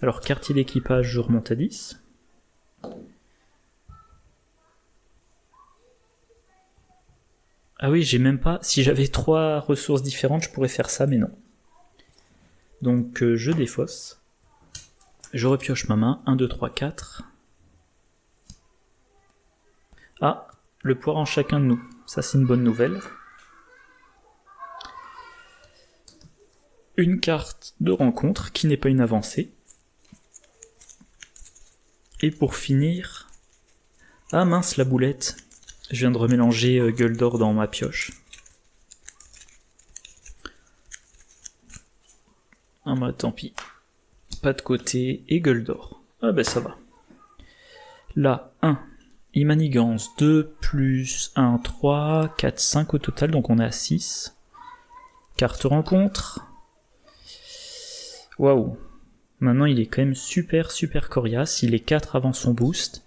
Alors, quartier d'équipage, je remonte à 10. Ah oui, j'ai même pas... Si j'avais 3 ressources différentes, je pourrais faire ça, mais non. Donc, je défausse. Je repioche ma main. 1, 2, 3, 4. Ah, le poire en chacun de nous. Ça, c'est une bonne nouvelle. Une carte de rencontre, qui n'est pas une avancée. Et pour finir... Ah mince, la boulette. Je viens de remélanger gueule d'or dans ma pioche. Ah bah tant pis. Pas de côté et gueule d'or. Ah bah ça va. Là, 1. Il manigance 2 plus 1, 3, 4, 5 au total, donc on est à 6. Carte rencontre. Waouh. Maintenant il est quand même super coriace, il est 4 avant son boost.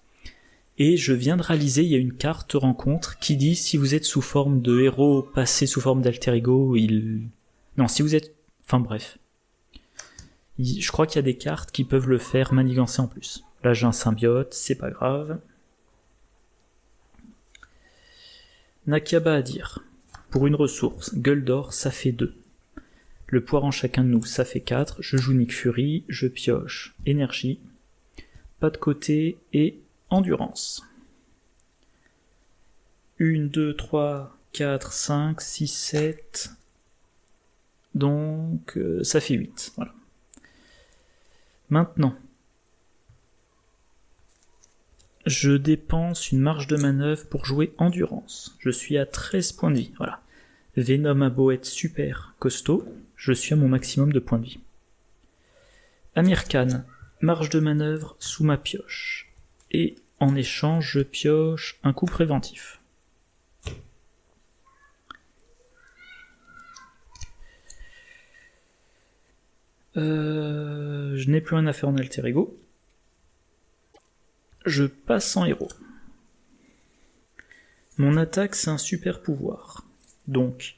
Et je viens de réaliser, il y a une carte rencontre qui dit si vous êtes sous forme de héros passé sous forme d'alter ego, Non, si vous êtes... Enfin bref. Je crois qu'il y a des cartes qui peuvent le faire manigancer en plus. Là j'ai un symbiote, c'est pas grave. Nakaba à dire. Pour une ressource, gueule d'or, ça fait 2. Le poire en chacun de nous, ça fait 4. Je joue Nick Fury, je pioche énergie, pas de côté et endurance. 1, 2, 3, 4, 5, 6, 7. Donc ça fait 8. Voilà. Maintenant, je dépense une marge de manœuvre pour jouer endurance. Je suis à 13 points de vie. Voilà. Venom a beau être super costaud, je suis à mon maximum de points de vie. Amir Khan, marge de manœuvre sous ma pioche. Et en échange, je pioche un coup préventif. Je n'ai plus rien à faire en alter ego. Je passe en héros. Mon attaque, c'est un super pouvoir. Donc,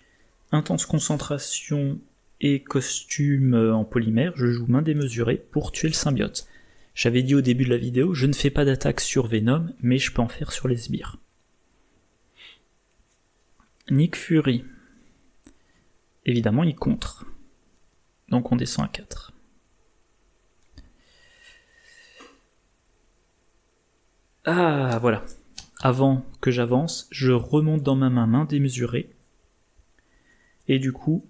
intense concentration et costume en polymère, je joue main démesurée pour tuer le symbiote. J'avais dit au début de la vidéo, je ne fais pas d'attaque sur Venom, mais je peux en faire sur les sbires. Nick Fury. Évidemment, il contre. Donc on descend à 4. Ah, voilà. Avant que j'avance, je remonte dans ma main démesurée. Et du coup,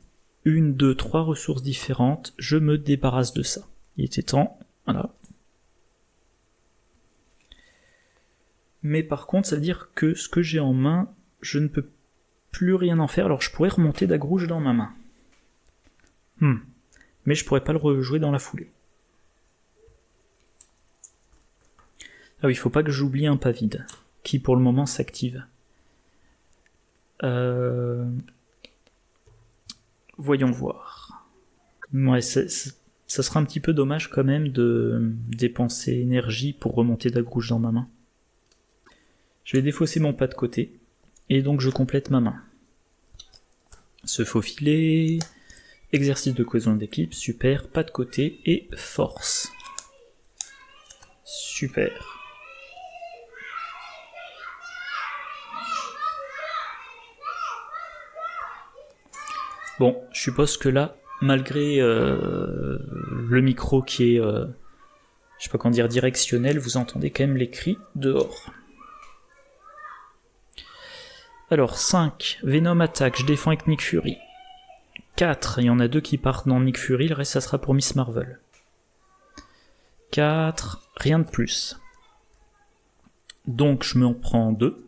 1, 2, 3 ressources différentes, je me débarrasse de ça. Il était temps, voilà. Mais par contre, ça veut dire que ce que j'ai en main, je ne peux plus rien en faire, alors je pourrais remonter d'Agrouge dans ma main. Mais je pourrais pas le rejouer dans la foulée. Ah oui, il faut pas que j'oublie un pas vide, qui pour le moment s'active. Voyons voir. Ouais, ça sera un petit peu dommage quand même de dépenser énergie pour remonter d'Agrouge dans ma main. Je vais défausser mon pas de côté, et donc je complète ma main. Se faufiler, exercice de cohésion d'équipe, super, pas de côté, et force. Super. Bon, je suppose que là, malgré le micro qui est, je sais pas comment dire, directionnel, vous entendez quand même les cris dehors. Alors, 5, Venom attaque, je défends avec Nick Fury. 4, il y en a 2 qui partent dans Nick Fury, le reste ça sera pour Miss Marvel. 4, rien de plus. Donc je m'en prends 2.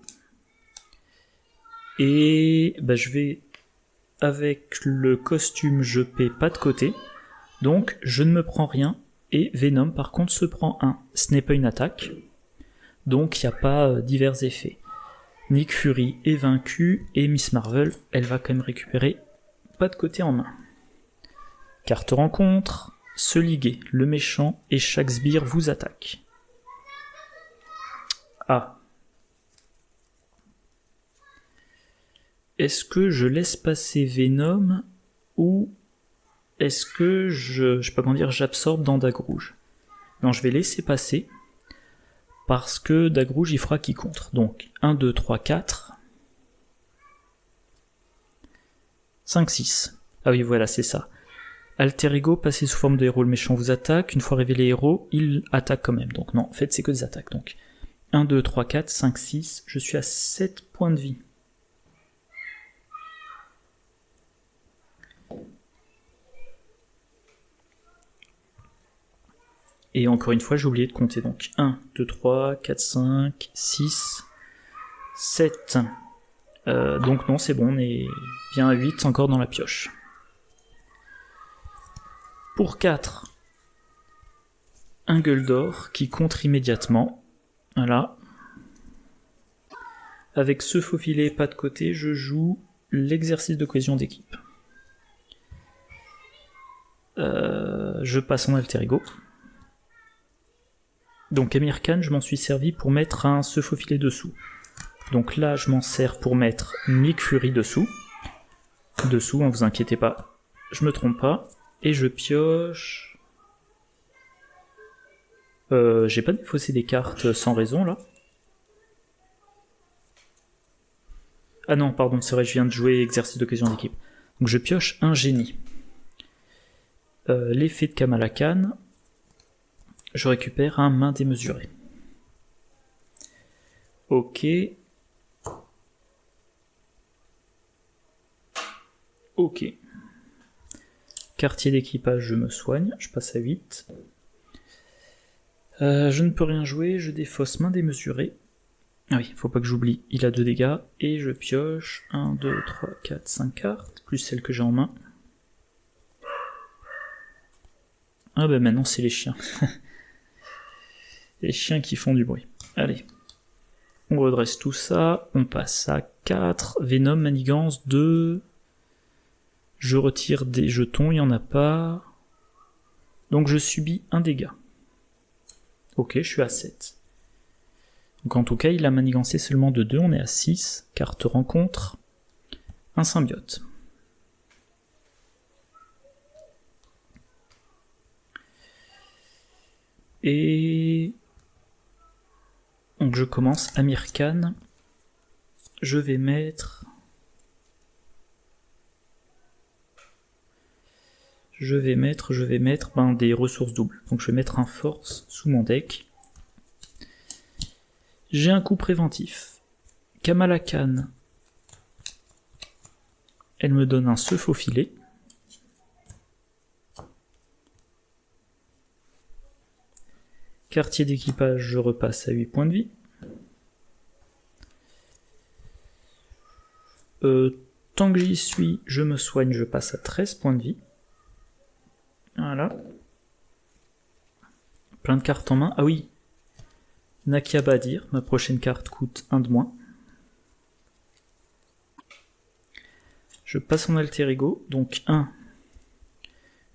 Et bah, je vais, avec le costume, je paie pas de côté. Donc je ne me prends rien. Et Venom par contre se prend 1. Ce n'est pas une attaque. Donc il n'y a pas divers effets. Nick Fury est vaincu. Et Miss Marvel, elle va quand même récupérer pas de côté en main. Carte rencontre. Se liguer, le méchant et chaque sbire vous attaque. Ah. Est-ce que je laisse passer Venom ou est-ce que je sais pas comment dire, j'absorbe dans Dague Rouge? Non, je vais laisser passer parce que Dague Rouge il fera qui contre. Donc 1, 2, 3, 4, 5, 6. Ah oui, voilà, c'est ça. Alter Ego, passé sous forme de héros, le méchant vous attaque. Une fois révélé héros, il attaque quand même. Donc non, en fait, c'est que des attaques. Donc 1, 2, 3, 4, 5, 6. Je suis à 7 points de vie. Et encore une fois, j'ai oublié de compter. Donc 1, 2, 3, 4, 5, 6, 7. Donc non, c'est bon, on est bien à 8 encore dans la pioche. Pour 4, un gueule d'or qui contre immédiatement. Voilà. Avec ce faufilet pas de côté, je joue l'exercice de cohésion d'équipe. Je passe en alter ego. Donc Amir Khan, je m'en suis servi pour mettre un se faufiler dessous. Donc là, je m'en sers pour mettre Nick Fury dessous. Dessous, hein, vous inquiétez pas, je me trompe pas. Et je pioche... j'ai pas défaussé des cartes sans raison, là. Ah non, pardon, c'est vrai, je viens de jouer exercice d'occasion d'équipe. Donc je pioche un génie. L'effet de Kamala Khan, je récupère un main démesurée. Ok. Ok. Quartier d'équipage, je me soigne, je passe à 8. Je ne peux rien jouer, je défausse main démesurée. Ah oui, faut pas que j'oublie, il a 2 dégâts, et je pioche 1, 2, 3, 4, 5 cartes, plus celles que j'ai en main. Ah bah maintenant c'est les chiens. Les chiens qui font du bruit. Allez. On redresse tout ça, on passe à 4. Venom, manigance, 2. Je retire des jetons, il n'y en a pas. Donc je subis un dégât. Ok, je suis à 7. Donc en tout cas, il a manigancé seulement de 2, on est à 6. Carte rencontre. Un symbiote. Et... donc je commence Amir Khan. Je vais mettre... des ressources doubles. Donc je vais mettre un force sous mon deck. J'ai un coup préventif. Kamala Khan. Elle me donne un se faufiler. Quartier d'équipage, je repasse à 8 points de vie. Tant que j'y suis, je me soigne, je passe à 13 points de vie. Voilà. Plein de cartes en main. Ah oui. Nakia Badir, ma prochaine carte coûte 1 de moins. Je passe en alter ego, donc 1,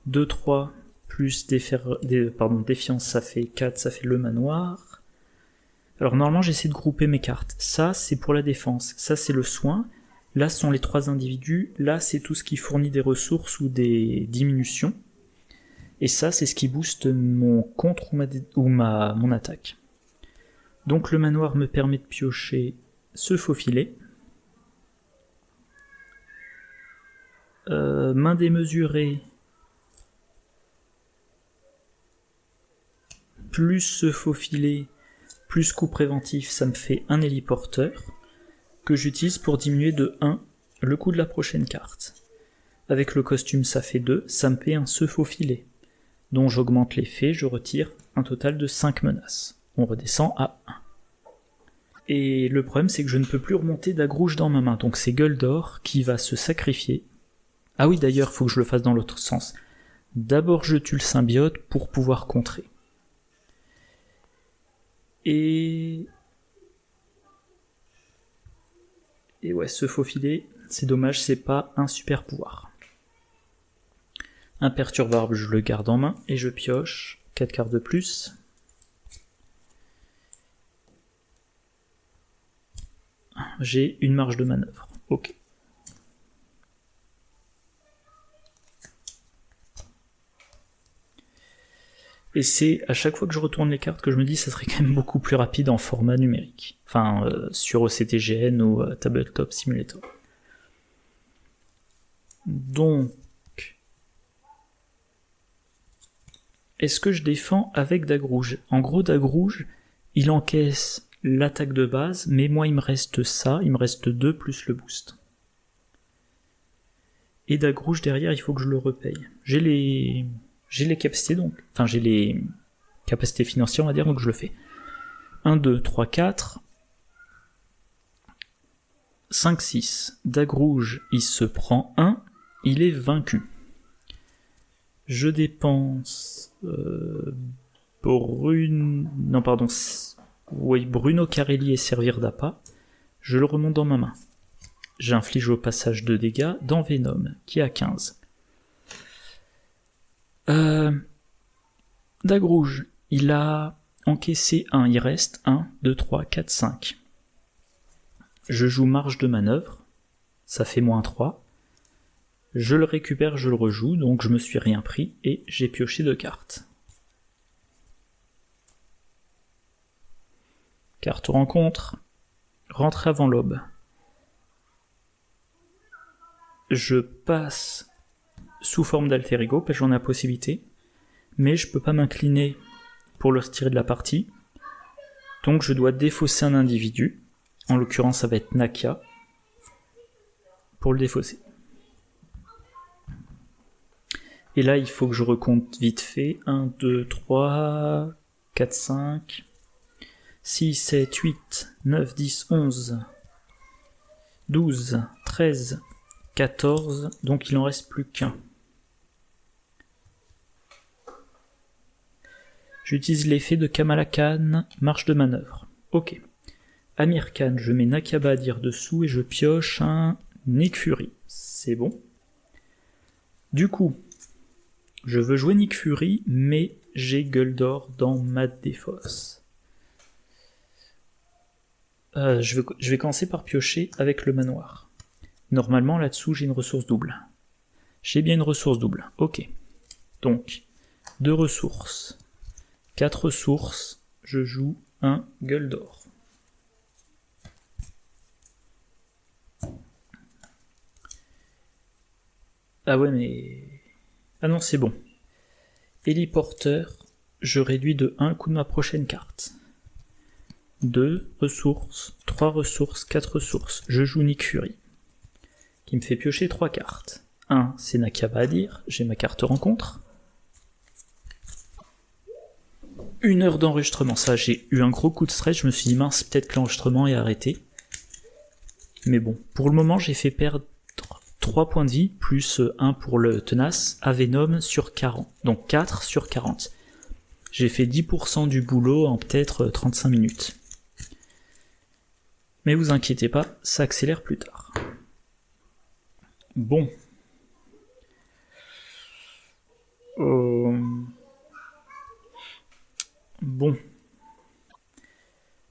2, 3, plus défiance, ça fait 4, ça fait le manoir. Alors normalement j'essaie de grouper mes cartes. Ça c'est pour la défense, ça c'est le soin. Là ce sont les 3 individus, là c'est tout ce qui fournit des ressources ou des diminutions. Et ça c'est ce qui booste mon contre ou mon attaque. Donc le manoir me permet de piocher ce faufilet. Main démesurée. Plus ce faufilet, plus coup préventif, ça me fait un héliporteur que j'utilise pour diminuer de 1 le coût de la prochaine carte. Avec le costume ça fait 2, ça me fait un se faufilet, dont j'augmente l'effet, je retire un total de 5 menaces. On redescend à 1. Et le problème, c'est que je ne peux plus remonter dague rouge dans ma main. Donc c'est Gueule d'Or qui va se sacrifier. Ah oui, d'ailleurs, faut que je le fasse dans l'autre sens. D'abord, je tue le symbiote pour pouvoir contrer. Et ouais, se faufiler, c'est dommage, c'est pas un super pouvoir. Imperturbable, je le garde en main et je pioche 4 cartes de plus. J'ai une marge de manœuvre. Ok. Et c'est à chaque fois que je retourne les cartes que je me dis que ça serait quand même beaucoup plus rapide en format numérique. Enfin, sur OCTGN ou Tabletop Simulator. Donc, est-ce que je défends avec dague rouge? En gros, dague rouge, il encaisse l'attaque de base, mais moi il me reste ça, il me reste 2 plus le boost. Et dague rouge derrière, il faut que je le repaye. J'ai les capacités donc, enfin j'ai les capacités financières on va dire, donc je le fais. 1, 2, 3, 4, 5, 6. Dague rouge, il se prend 1, il est vaincu. Je dépense Bruno Carelli et servir d'appât. Je le remonte dans ma main. J'inflige au passage 2 dégâts dans Venom, qui a 15. Dague rouge, il a encaissé 1, il reste 1, 2, 3, 4, 5. Je joue marge de manœuvre, ça fait moins 3. Je le récupère, je le rejoue, donc je me suis rien pris, et j'ai pioché 2 cartes. Carte rencontre, rentrée avant l'aube. Je passe sous forme d'alter ego, parce que j'en ai la possibilité, mais je peux pas m'incliner pour le retirer de la partie, donc je dois défausser un individu, en l'occurrence ça va être Nakia, pour le défausser. Et là il faut que je recompte vite fait, 1, 2, 3, 4, 5, 6, 7, 8, 9, 10, 11, 12, 13, 14, donc il en reste plus qu'un. J'utilise l'effet de Kamala Khan, marche de manœuvre. Ok. Amir Khan, je mets Nakabadir dessous et je pioche un Nick Fury. C'est bon. Du coup, je veux jouer Nick Fury, mais j'ai Gueule d'Or dans ma défausse. Je vais commencer par piocher avec le manoir. Normalement, là-dessous, j'ai une ressource double. J'ai bien une ressource double. Ok. Donc, 2 ressources. 4 ressources, je joue un Gueule d'Or. Ah ouais mais... Ah non c'est bon. Héliporteur, je réduis de 1 le coût de ma prochaine carte. 2 ressources, 3 ressources, 4 ressources. Je joue Nick Fury, qui me fait piocher 3 cartes. 1, c'est Nakabadir, j'ai ma carte rencontre. 1 heure d'enregistrement, ça j'ai eu un gros coup de stress, je me suis dit mince, peut-être que l'enregistrement est arrêté. Mais bon, pour le moment j'ai fait perdre 3 points de vie, plus 1 pour le tenace, à Venom sur 40, donc 4 sur 40. J'ai fait 10% du boulot en peut-être 35 minutes. Mais vous inquiétez pas, ça accélère plus tard. Bon. Bon.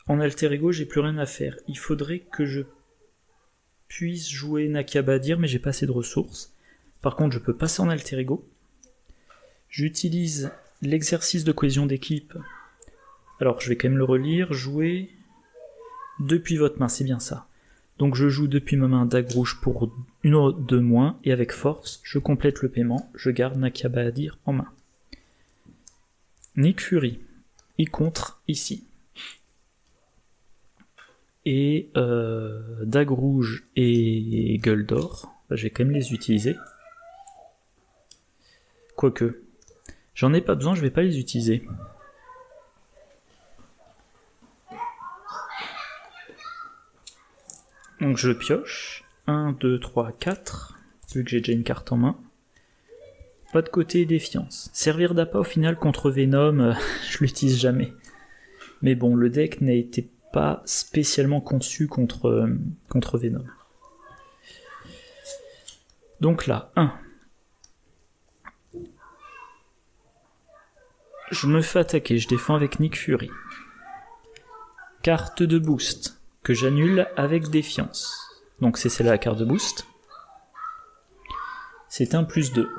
En alter ego, j'ai plus rien à faire. Il faudrait que je puisse jouer Nakabadir, mais j'ai pas assez de ressources. Par contre, je peux passer en alter ego. J'utilise l'exercice de cohésion d'équipe. Alors, je vais quand même le relire. Jouer depuis votre main, c'est bien ça. Donc, je joue depuis ma main dague rouge pour 1 de moins, et avec force, je complète le paiement. Je garde Nakabadir en main. Nick Fury. Il contre ici. Et dague rouge et gueule d'or, je vais quand même les utiliser. Quoique, j'en ai pas besoin, je vais pas les utiliser. Donc je pioche. 1, 2, 3, 4. Vu que j'ai déjà une carte en main. Pas de côté défiance. Servir d'appât au final contre Venom, je l'utilise jamais. Mais bon, le deck n'a été pas spécialement conçu contre Venom. Donc là, 1. Je me fais attaquer, je défends avec Nick Fury. Carte de boost, que j'annule avec défiance. Donc c'est celle-là la carte de boost. C'est un +2.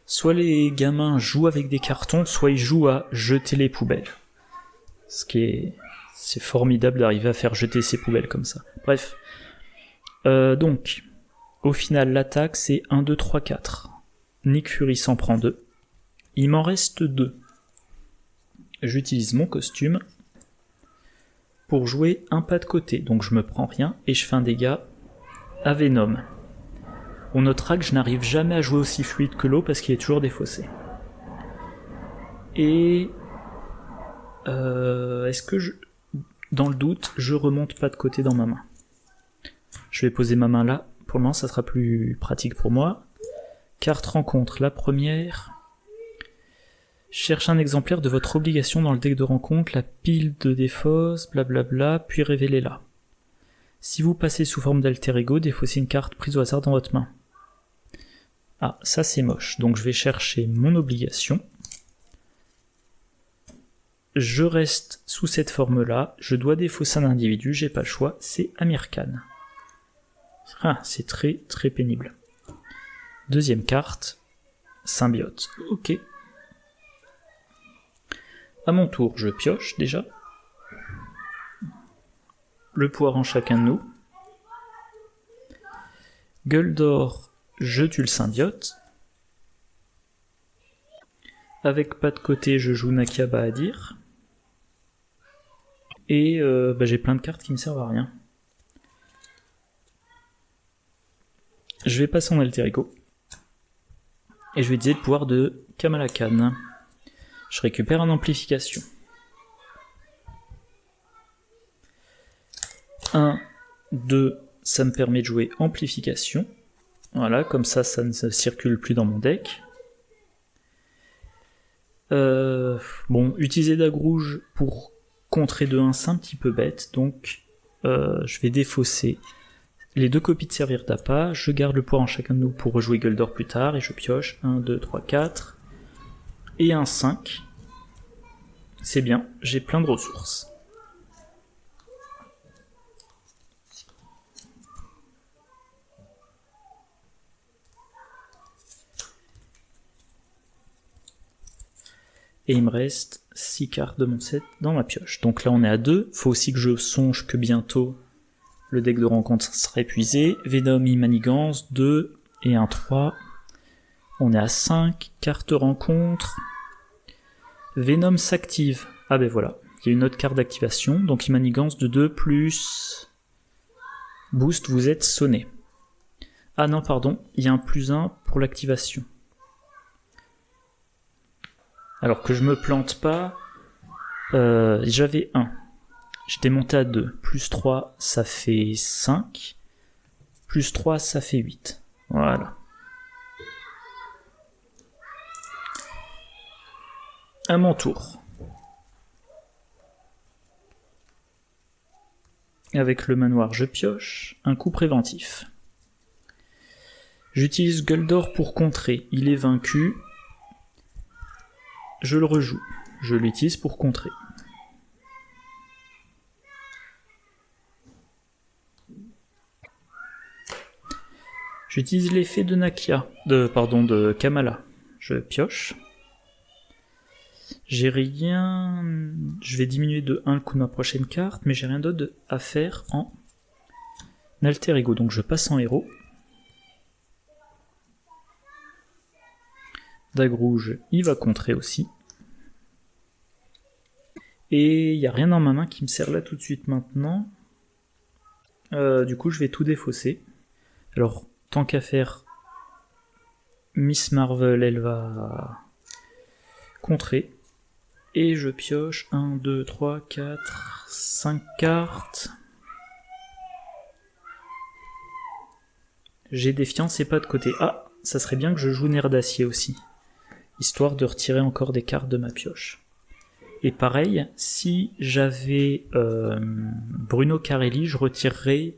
Soit les gamins jouent avec des cartons, soit ils jouent à jeter les poubelles. C'est formidable d'arriver à faire jeter ces poubelles comme ça. Bref. Donc, au final, l'attaque, c'est 1, 2, 3, 4. Nick Fury s'en prend 2. Il m'en reste 2. J'utilise mon costume pour jouer un pas de côté. Donc je me prends rien et je fais un dégât à Venom. On notera que je n'arrive jamais à jouer aussi fluide que l'eau parce qu'il est toujours défaussé. Et... est-ce que dans le doute, je remonte pas de côté dans ma main. Je vais poser ma main là. Pour le moment, ça sera plus pratique pour moi. Carte rencontre. La première... Cherche un exemplaire de votre obligation dans le deck de rencontre, la pile de défausse, blablabla, puis révélez-la. Si vous passez sous forme d'alter ego, défaussez une carte prise au hasard dans votre main. Ah, ça c'est moche. Donc je vais chercher mon obligation. Je reste sous cette forme-là. Je dois défausser un individu, j'ai pas le choix. C'est Amir Khan. Ah, c'est très très pénible. Deuxième carte. Symbiote. Ok. À mon tour, je pioche déjà. Le pouvoir en chacun de nous. Gueule d'or, je tue le symbiote. Avec pas de côté, je joue Nakia Bahadir. Et j'ai plein de cartes qui me servent à rien. Je vais passer en alter ego. Et je vais utiliser le pouvoir de Kamala Khan. Je récupère en amplification. 1, 2, ça me permet de jouer amplification. Voilà, comme ça, ça ne circule plus dans mon deck. Bon, utiliser dague rouge pour contrer de 1, c'est un petit peu bête, donc je vais défausser les 2 copies de servir d'appât, je garde le pouvoir en chacun de nous pour rejouer gueule d'or plus tard, et je pioche 1, 2, 3, 4, et un 5. C'est bien, j'ai plein de ressources. Et il me reste 6 cartes de mon set dans ma pioche. Donc là on est à 2, faut aussi que je songe que bientôt le deck de rencontre sera épuisé. Venom, manigance, 2 et un 3. On est à 5, carte rencontre. Venom s'active. Ah ben voilà, il y a une autre carte d'activation, donc manigance de 2 plus boost, vous êtes sonné. Ah non, pardon, il y a un +1 pour l'activation. Alors que je me plante pas, j'avais 1. J'étais monté à 2. Plus 3, ça fait 5. Plus 3, ça fait 8. Voilà. À mon tour. Avec le manoir, je pioche. Un coup préventif. J'utilise gueule d'or pour contrer. Il est vaincu. Je le rejoue. Je l'utilise pour contrer. J'utilise l'effet de Nakia. De Kamala. Je pioche. J'ai rien... Je vais diminuer de 1 le coût de ma prochaine carte, mais j'ai rien d'autre à faire en alter ego. Donc je passe en héros. Dague rouge, il va contrer aussi. Et il n'y a rien dans ma main qui me sert là tout de suite maintenant. Du coup je vais tout défausser. Alors tant qu'à faire, Miss Marvel elle va contrer. Et je pioche 1, 2, 3, 4, 5 cartes. J'ai défiance et pas de côté. Ah, ça serait bien que je joue nerf d'acier aussi, histoire de retirer encore des cartes de ma pioche. Et pareil, si j'avais Bruno Carelli, je retirerais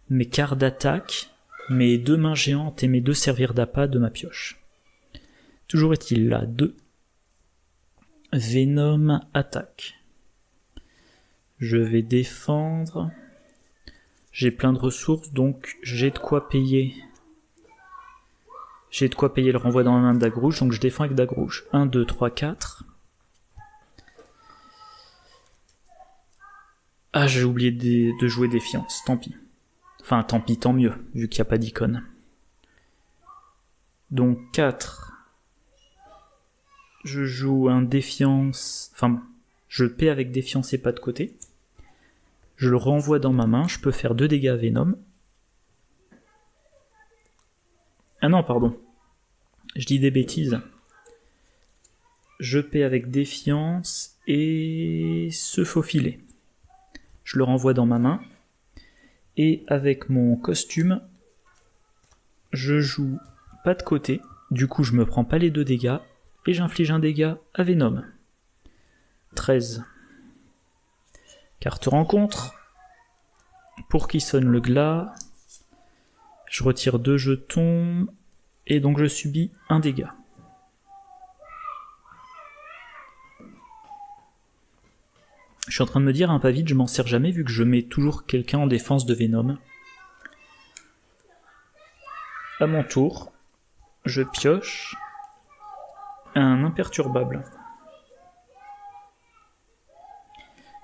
mes cartes d'attaque, mes 2 mains géantes et mes 2 servir d'appât de ma pioche. Toujours est-il là, 2. Venom attaque. Je vais défendre. J'ai plein de ressources, donc j'ai de quoi payer. J'ai de quoi payer le renvoi dans la main de dague rouge, donc je défends avec dague rouge. 1, 2, 3, 4. Ah, j'ai oublié de jouer défiance, tant pis. Enfin, tant pis, tant mieux, vu qu'il n'y a pas d'icône. Donc 4. Je joue un défiance... Enfin, je paie avec défiance et pas de côté. Je le renvoie dans ma main, je peux faire 2 dégâts à Venom. Ah non, pardon. Je dis des bêtises. Je paie avec défiance et se faufiler. Je le renvoie dans ma main. Et avec mon costume, je joue pas de côté. Du coup, je me prends pas les 2 dégâts. Et j'inflige un dégât à Venom. 13. Carte rencontre. Pour qui sonne le glas. Je retire 2 jetons. Et donc je subis un dégât. Je suis en train de me dire, un pavide, je m'en sers jamais vu que je mets toujours quelqu'un en défense de Venom. À mon tour, je pioche un imperturbable.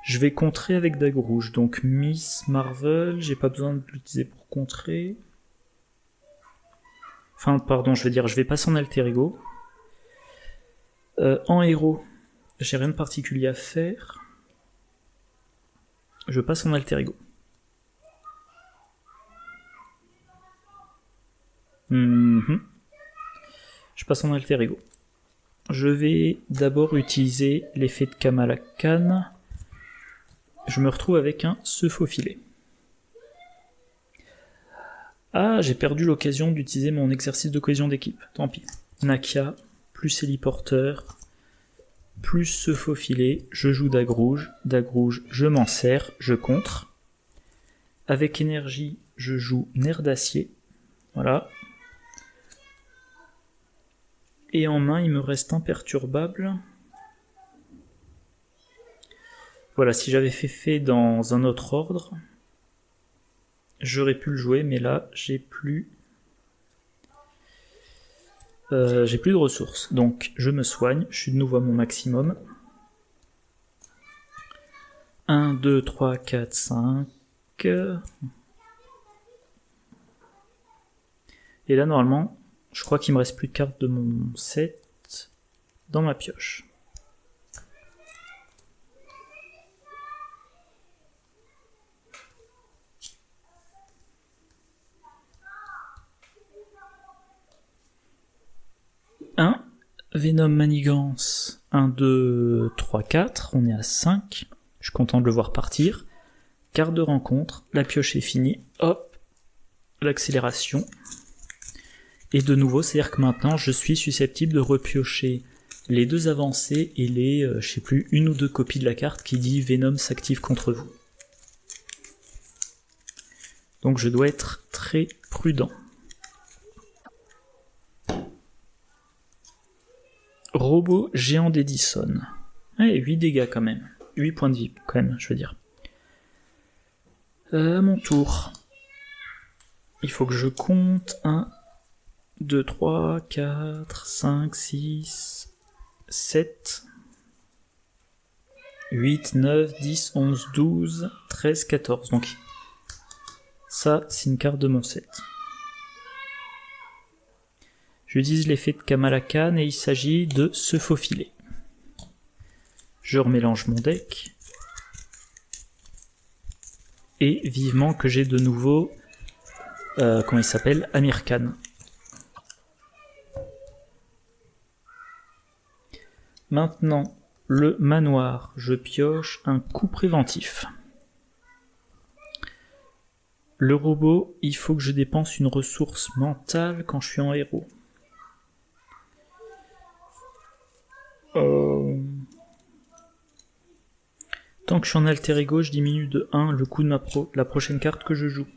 Je vais contrer avec dague rouge, donc Miss Marvel, j'ai pas besoin de l'utiliser pour contrer. Enfin, pardon, je vais passer en alter ego. En héros, j'ai rien de particulier à faire. Je passe en alter ego. Je passe en alter ego. Je vais d'abord utiliser l'effet de Kamala Khan. Je me retrouve avec un se faufiler. Ah, j'ai perdu l'occasion d'utiliser mon exercice de cohésion d'équipe. Tant pis. Nakia, plus héliporteur, plus se faufiler. Je joue dague rouge, je m'en sers, je contre. Avec énergie, je joue nerf d'acier. Voilà. Et en main, il me reste imperturbable. Voilà, si j'avais fait dans un autre ordre, j'aurais pu le jouer, mais là, j'ai plus de ressources. Donc, je me soigne, je suis de nouveau à mon maximum. 1, 2, 3, 4, 5... Et là, normalement, je crois qu'il me reste plus de cartes de mon set dans ma pioche. Venom Manigance, 1, 2, 3, 4, on est à 5, je suis content de le voir partir. Carte de rencontre, la pioche est finie, hop, l'accélération. Et de nouveau, c'est-à-dire que maintenant, je suis susceptible de repiocher les 2 avancées et les, je sais plus, 1 ou 2 copies de la carte qui dit Venom s'active contre vous. Donc je dois être très prudent. Robot géant d'Edison. Ouais, 8 dégâts quand même. 8 points de vie quand même, je veux dire. À mon tour. Il faut que je compte 1, 2, 3, 4, 5, 6, 7, 8, 9, 10, 11, 12, 13, 14. Donc ça, c'est une carte de mon set. J'utilise l'effet de Kamala Khan et il s'agit de se faufiler. Je remélange mon deck. Et vivement que j'ai de nouveau, comment il s'appelle, Amir Khan. Maintenant, le manoir, je pioche un coup préventif. Le robot, il faut que je dépense une ressource mentale quand je suis en héros. Tant que je suis en alter ego, je diminue de 1 le coût de la prochaine carte que je joue.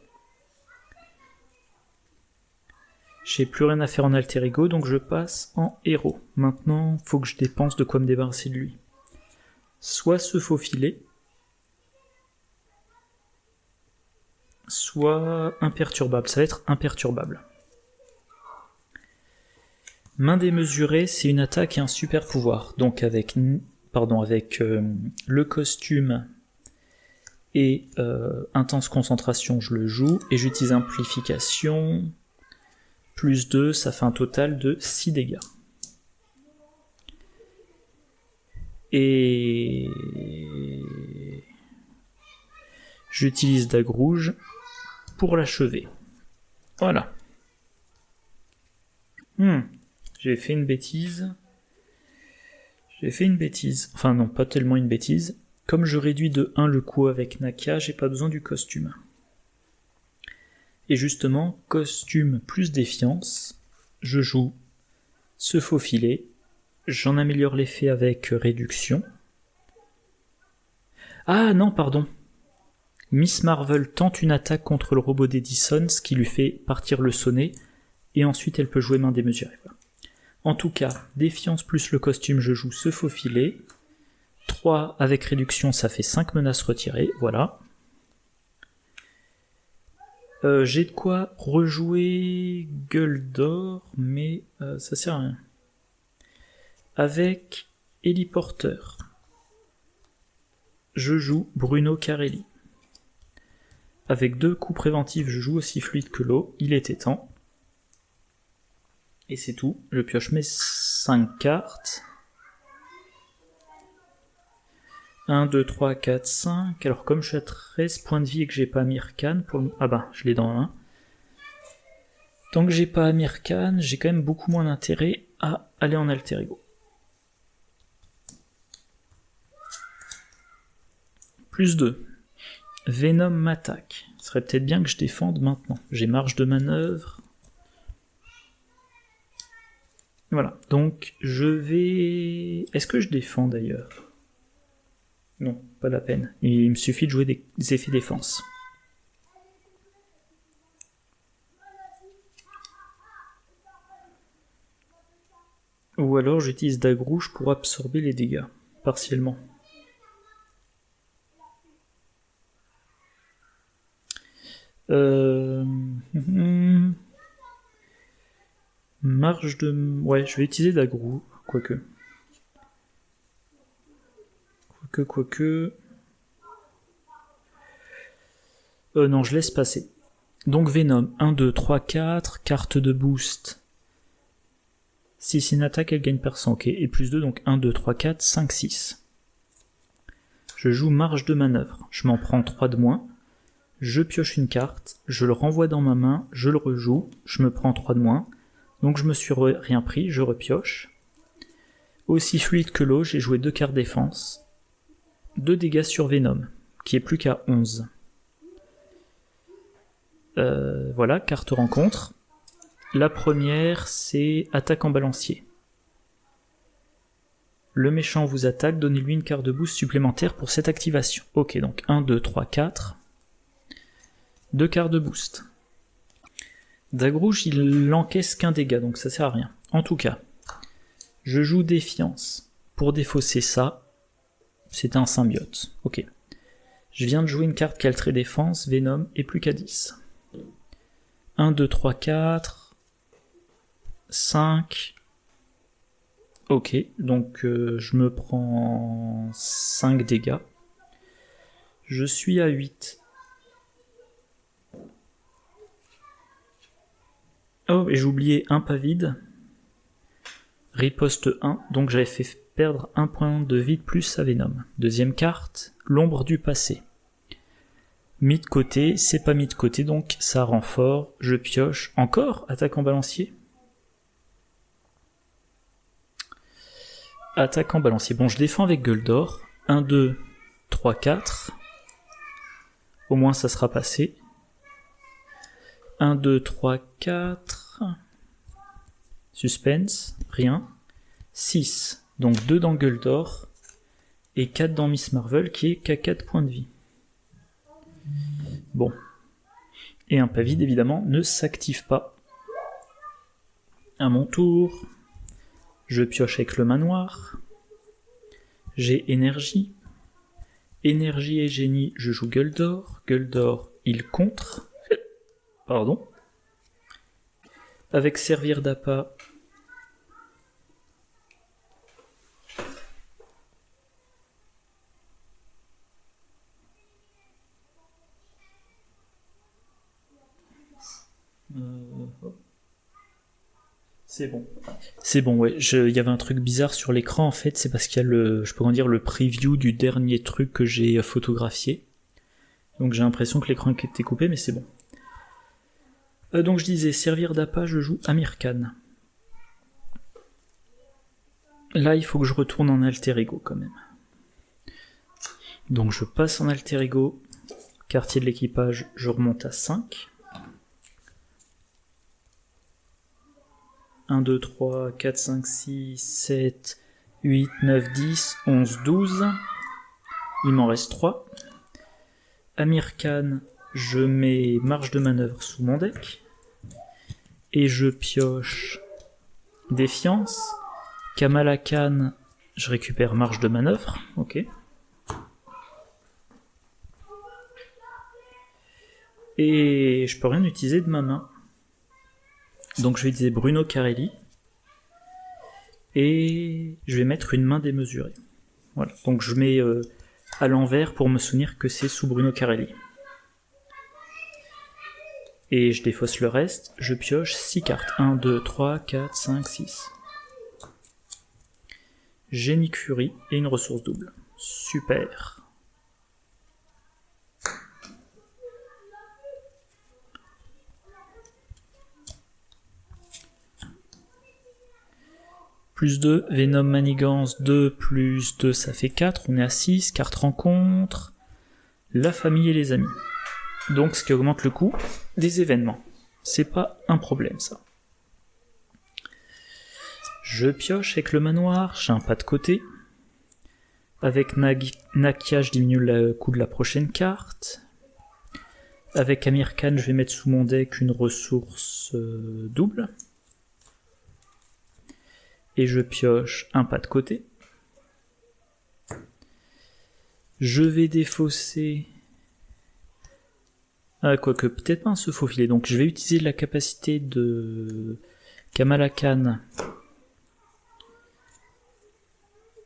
J'ai plus rien à faire en alter ego, donc je passe en héros. Maintenant, faut que je dépense de quoi me débarrasser de lui. Soit se faufiler, soit imperturbable. Ça va être imperturbable. Main démesurée, c'est une attaque et un super pouvoir. Donc avec le costume et intense concentration, je le joue. Et j'utilise amplification, plus 2, ça fait un total de 6 dégâts. Et j'utilise dague rouge pour l'achever. Voilà. J'ai fait une bêtise. Enfin non, pas tellement une bêtise. Comme je réduis de 1 le coût avec Nakia, j'ai pas besoin du costume. Et justement, costume plus défiance, je joue se faufiler, j'en améliore l'effet avec réduction. Ah non, pardon. Miss Marvel tente une attaque contre le robot d'Edison, ce qui lui fait partir le sonnet, et ensuite elle peut jouer main démesurée. Voilà. En tout cas, défiance plus le costume, je joue se faufiler. 3 avec réduction, ça fait 5 menaces retirées, voilà. J'ai de quoi rejouer Gueule d'Or, mais ça sert à rien. Avec Héliporteur, je joue Bruno Carelli. Avec 2 coups préventifs, je joue aussi fluide que l'eau, il était temps. Et c'est tout, je pioche mes 5 cartes. 1, 2, 3, 4, 5. Alors comme je suis à 13 points de vie et que j'ai pas Amir Khan, ah bah je l'ai dans la main. Tant que j'ai pas Amir Khan, j'ai quand même beaucoup moins d'intérêt à aller en alter ego. Plus 2. Venom m'attaque. Ce serait peut-être bien que je défende maintenant. J'ai marge de manœuvre. Voilà, donc je vais... Est-ce que je défends d'ailleurs ? Non, pas la peine. Il me suffit de jouer des effets défense. Ou alors j'utilise dague rouge pour absorber les dégâts, partiellement. Marge de... Ouais, je vais utiliser dague rouge, quoique. Non, je laisse passer. Donc Venom, 1, 2, 3, 4, carte de boost. Si c'est une attaque, elle gagne par 100, ok. Et plus 2, donc 1, 2, 3, 4, 5, 6. Je joue marge de manœuvre. Je m'en prends 3 de moins. Je pioche une carte, je le renvoie dans ma main, je le rejoue, je me prends 3 de moins. Donc je me suis rien pris, je repioche. Aussi fluide que l'eau, j'ai joué 2 cartes défense. 2 dégâts sur Venom, qui est plus qu'à 11. Voilà, carte rencontre. La première, c'est attaque en balancier. Le méchant vous attaque, donnez-lui une carte de boost supplémentaire pour cette activation. Ok, donc 1, 2, 3, 4. 2 cartes de boost. Dague rouge, il n'encaisse qu'un dégât, donc ça sert à rien. En tout cas, je joue défiance. Pour défausser ça, c'est un symbiote. Ok. Je viens de jouer une carte qui a le trait défense, Venom, et plus qu'à 10. 1, 2, 3, 4, 5. Ok, donc je me prends 5 dégâts. Je suis à 8. Oh, et j'ai oublié un pas vide. Riposte 1, donc j'avais fait perdre 1 point de vie de plus à Venom. Deuxième carte, l'ombre du passé. Mis de côté, c'est pas mis de côté, donc ça renfort. Je pioche. Encore attaque en balancier. Attaque en balancier. Bon, je défends avec Gueule d'Or. 1, 2, 3, 4. Au moins ça sera passé. 1, 2, 3, 4. Suspense, rien. 6, donc 2 dans Gueule d'Or. Et 4 dans Miss Marvel qui est qu'à 4 points de vie. Bon. Et un pas vide évidemment ne s'active pas. À mon tour, je pioche avec le manoir. J'ai énergie. Énergie et génie, je joue Gueule d'Or. Gueule d'Or, il contre. Pardon. Avec servir d'appât. C'est bon. C'est bon, ouais. Il y avait un truc bizarre sur l'écran, en fait, c'est parce qu'il y a le preview du dernier truc que j'ai photographié. Donc j'ai l'impression que l'écran était coupé, mais c'est bon. Donc je disais, servir d'appât, je joue Amir Khan. Là, il faut que je retourne en alter ego, quand même. Donc je passe en alter ego. Quartier de l'équipage, je remonte à 5. 1, 2, 3, 4, 5, 6, 7, 8, 9, 10, 11, 12. Il m'en reste 3. Amir Khan, je mets marge de manœuvre sous mon deck. Et je pioche défiance. Kamala Khan, je récupère marge de manœuvre. Ok. Et je peux rien utiliser de ma main. Donc je vais utiliser Bruno Carelli. Et je vais mettre une main démesurée. Voilà. Donc je mets à l'envers pour me souvenir que c'est sous Bruno Carelli. Et je défausse le reste. Je pioche 6 cartes. 1, 2, 3, 4, 5, 6. Génie Fury et une ressource double. Super. Plus 2, Venom Manigance, 2 plus 2, ça fait 4, on est à 6, carte rencontre, la famille et les amis. Donc ce qui augmente le coût des événements. C'est pas un problème ça. Je pioche avec le manoir, j'ai un pas de côté. Avec Nakia, je diminue le coût de la prochaine carte. Avec Amir Khan, je vais mettre sous mon deck une ressource double. Et je pioche un pas de côté. Je vais défausser... Ah, quoique, peut-être pas un se faufiler. Donc je vais utiliser la capacité de Kamala Khan.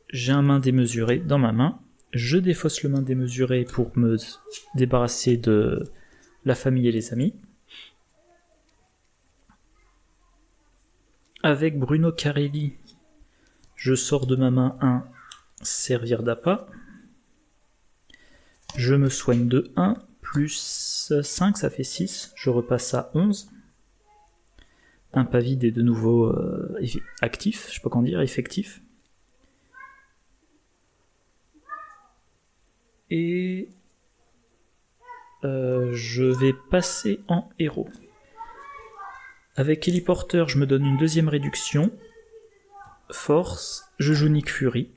J'ai un main démesuré dans ma main. Je défausse le main démesuré pour me débarrasser de la famille et les amis. Avec Bruno Carelli, je sors de ma main un servir d'appât. Je me soigne de 1, plus 5, ça fait 6. Je repasse à 11. Un pas vide est de nouveau actif, je sais pas comment dire, effectif. Et je vais passer en héros. Avec Héliporteur, je me donne une deuxième réduction. Force, je joue Nick Fury.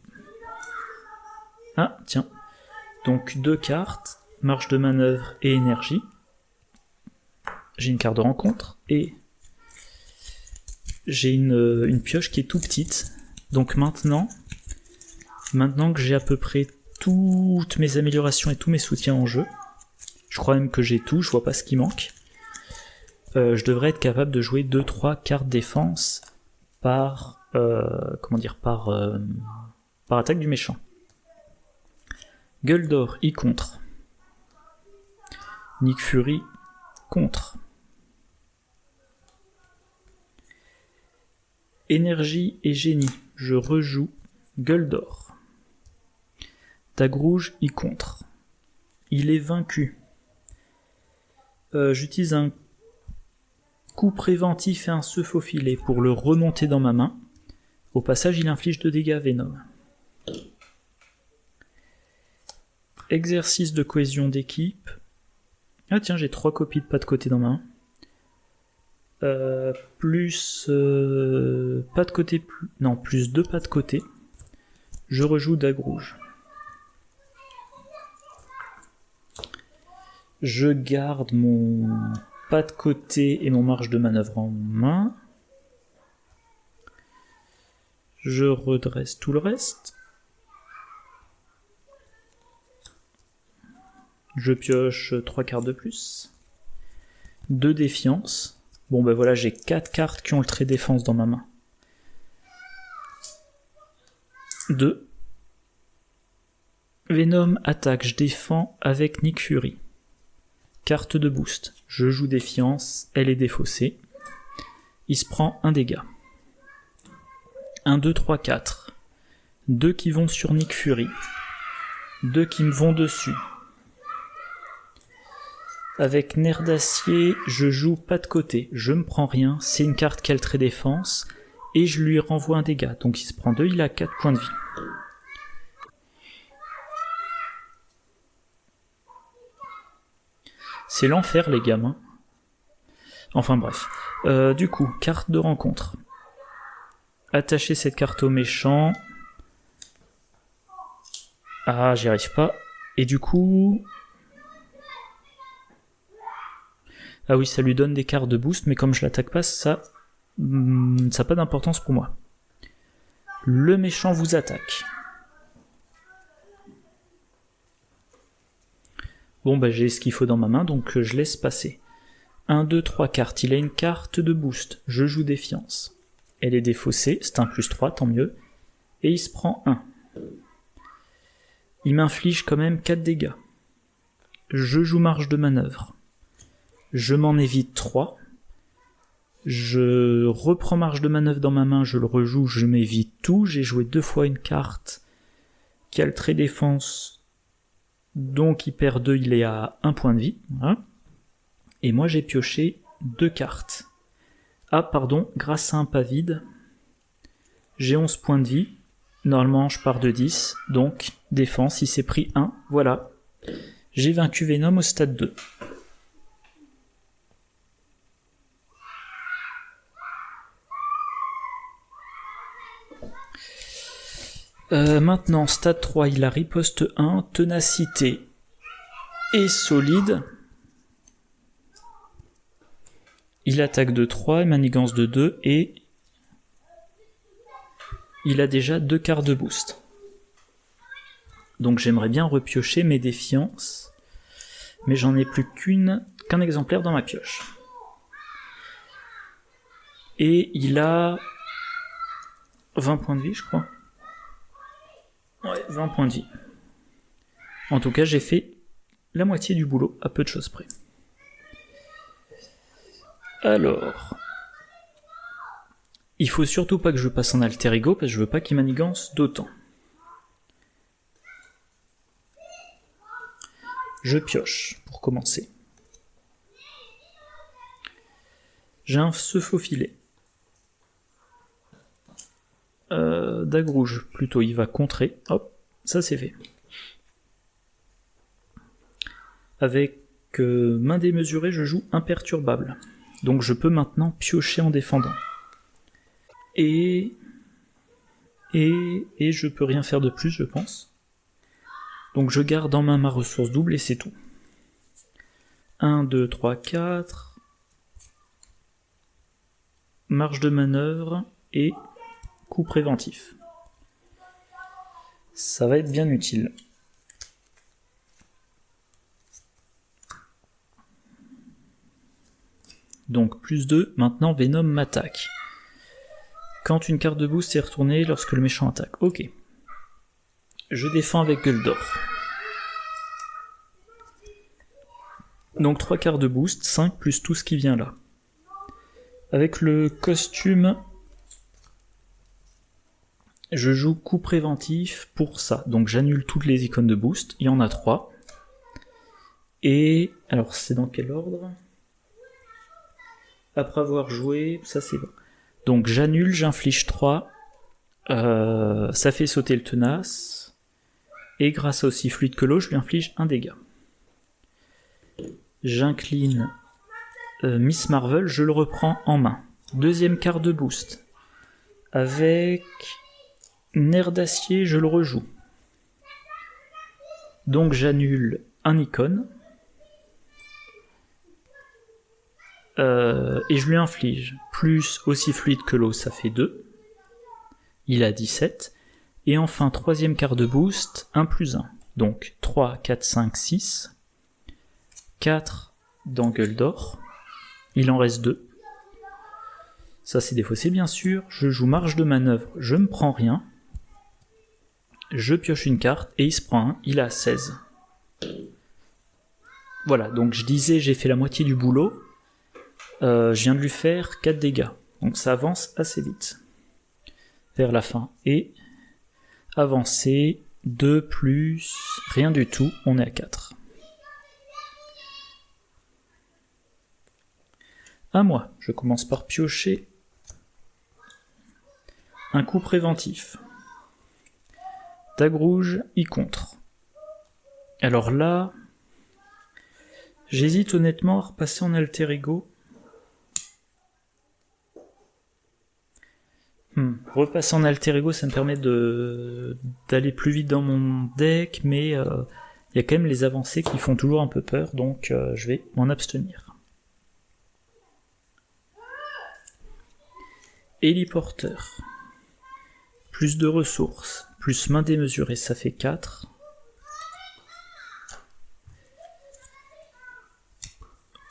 Ah, tiens. Donc 2 cartes, marge de manœuvre et énergie. J'ai une carte de rencontre et j'ai une pioche qui est tout petite. Donc maintenant que j'ai à peu près toutes mes améliorations et tous mes soutiens en jeu, je crois même que j'ai tout, je vois pas ce qui manque. Je devrais être capable de jouer 2-3 cartes défense par attaque du méchant. Gueule d'Or, il contre. Nick Fury, contre. Énergie et génie, je rejoue Gueule d'Or. Tag rouge, il contre. Il est vaincu. J'utilise un coup préventif et un se faufiler pour le remonter dans ma main. Au passage, il inflige 2 dégâts à Venom. Exercice de cohésion d'équipe. Ah tiens, j'ai 3 copies de pas de côté dans ma main. Plus pas de côté, non, plus 2 pas de côté. Je rejoue dague rouge. Je garde mon pas de côté et mon marge de manœuvre en main. Je redresse tout le reste. Je pioche 3 cartes de plus. 2 défiance. Bon ben voilà, j'ai 4 cartes qui ont le trait défense dans ma main. 2. Venom attaque, je défends avec Nick Fury. Carte de boost. Je joue défiance, elle est défaussée. Il se prend 1 dégât. 1, 2, 3, 4. 2 qui vont sur Nick Fury. 2 qui me vont dessus. Avec nerf d'acier, je joue pas de côté. Je me prends rien, c'est une carte qui a le trait défense. Et je lui renvoie un dégât. Donc il se prend 2, il a 4 points de vie. C'est l'enfer les gamins. Enfin bref. Du coup, carte de rencontre. Attacher cette carte au méchant. Ah, j'y arrive pas. Et du coup... Ah oui, ça lui donne des cartes de boost, mais comme je l'attaque pas, ça n'a pas d'importance pour moi. Le méchant vous attaque. Bon, bah j'ai ce qu'il faut dans ma main, donc je laisse passer. 1, 2, 3 cartes. Il a une carte de boost. Je joue défiance. Elle est défaussée, c'est un +3, tant mieux. Et il se prend 1. Il m'inflige quand même 4 dégâts. Je joue marge de manœuvre. Je m'en évite 3. Je reprends marge de manœuvre dans ma main, je le rejoue, je m'évite tout. J'ai joué 2 fois une carte qui a le trait défense. Donc il perd 2, il est à 1 point de vie. Voilà. Et moi j'ai pioché 2 cartes. Ah pardon, grâce à un pas vide, j'ai 11 points de vie. Normalement je pars de 10, donc défense, il s'est pris 1, voilà. J'ai vaincu Venom au stade 2. Maintenant, stade 3, il a riposte 1, ténacité et solide. Il attaque de 3, manigance de 2 et il a déjà 2 cartes de boost. Donc j'aimerais bien repiocher mes défiances, mais j'en ai plus qu'un exemplaire dans ma pioche. Et il a 20 points de vie, je crois. Ouais, 20 points de vie. En tout cas, j'ai fait la moitié du boulot, à peu de choses près. Alors... Il faut surtout pas que je passe en alter ego, parce que je veux pas qu'il manigance d'autant. Je pioche, pour commencer. J'ai un se faufiler. Dague rouge, plutôt, il va contrer. Hop, ça c'est fait. Avec main démesurée, je joue imperturbable. Donc je peux maintenant piocher en défendant. Et je peux rien faire de plus, je pense. Donc je garde en main ma ressource double et c'est tout. 1, 2, 3, 4. Marge de manœuvre et coup préventif. Ça va être bien utile. Donc plus 2, maintenant Venom m'attaque. Quand une carte de boost est retournée lorsque le méchant attaque. Ok. Je défends avec gueule d'or. Donc 3 cartes de boost, 5 plus tout ce qui vient là. Avec le costume, je joue coup préventif pour ça. Donc j'annule toutes les icônes de boost, il y en a 3. Et alors c'est dans quel ordre? Après avoir joué, ça c'est bon. Donc j'annule, j'inflige 3. Ça fait sauter le tenace. Et grâce à aussi fluide que l'eau, je lui inflige un dégât. J'incline Miss Marvel, je le reprends en main. Deuxième carte de boost. Avec Nerf d'acier, je le rejoue. Donc j'annule un icône. Et je lui inflige plus aussi fluide que l'eau, ça fait 2. Il a 17. Et enfin, troisième carte de boost, 1 plus 1. Donc 3, 4, 5, 6. 4 dans Gueule d'Or. Il en reste 2. Ça c'est défaussé bien sûr. Je joue marge de manœuvre, je me prends rien. Je pioche une carte et il se prend un, il a 16. Voilà, donc je disais j'ai fait la moitié du boulot. Je viens de lui faire 4 dégâts. Donc ça avance assez vite. Vers la fin. Et avancer, 2 plus rien du tout, on est à 4. À moi, je commence par piocher un coup préventif. Dague rouge, y contre. Alors là, j'hésite honnêtement à repasser en alter ego. Repasser en alter ego, ça me permet d'aller plus vite dans mon deck, mais il y a quand même les avancées qui font toujours un peu peur, donc je vais m'en abstenir. Héliporteur. Plus de ressources, plus main démesurée, ça fait 4.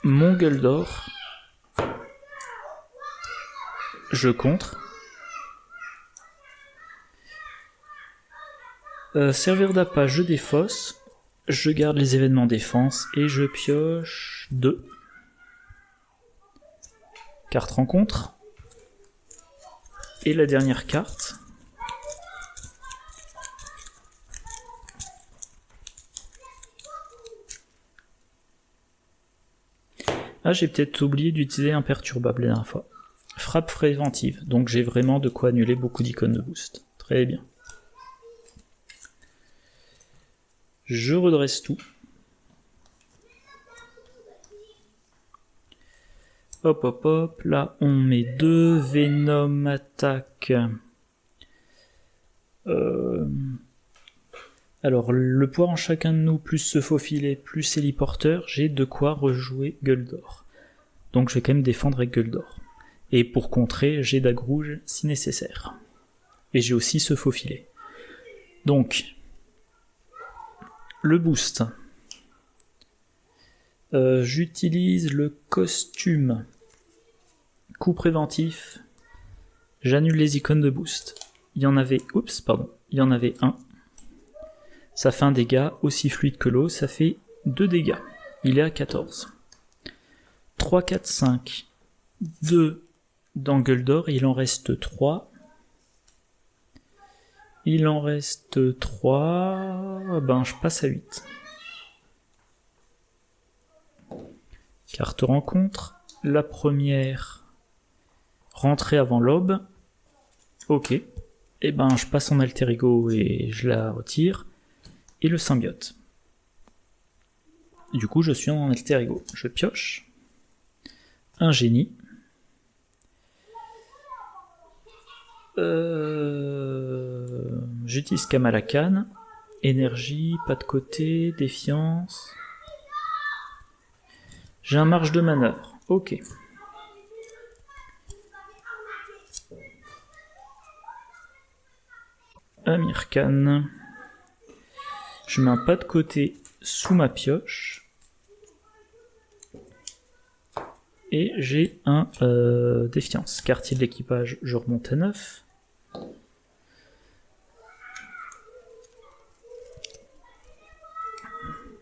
Mon Gueule d'Or. Je contre. Servir d'appât, je défausse. Je garde les événements défense et je pioche 2. Carte rencontre. Et la dernière carte. Ah, j'ai peut-être oublié d'utiliser imperturbable la dernière fois. Frappe préventive, donc j'ai vraiment de quoi annuler beaucoup d'icônes de boost. Très bien. Je redresse tout. Hop hop hop, là on met 2 Venom attaque. Alors le poids en chacun de nous, plus se faufiler, plus héliporteur, j'ai de quoi rejouer Gueule d'Or. Donc je vais quand même défendre avec Gueule d'Or. Et pour contrer, j'ai Dague rouge si nécessaire. Et j'ai aussi se faufiler. Donc, le boost. J'utilise le costume. Coup préventif. J'annule les icônes de boost. Il y en avait un. Ça fait un dégât aussi fluide que l'eau, ça fait 2 dégâts. Il est à 14. 3, 4, 5. 2 dans Gueule d'Or, il en reste 3. Il en reste 3. Ben, je passe à 8. Carte rencontre. La première, rentrer avant l'aube. Ok. Et ben, je passe en alter ego et je la retire. Et le symbiote. Du coup, je suis en alter ego. Je pioche. Un génie. J'utilise Kamalakan. Énergie, pas de côté, défiance. J'ai un marge de manœuvre. Ok. Amir Khan. Je mets un pas de côté sous ma pioche. Et j'ai un défiance. Quartier de l'équipage, je remonte à 9.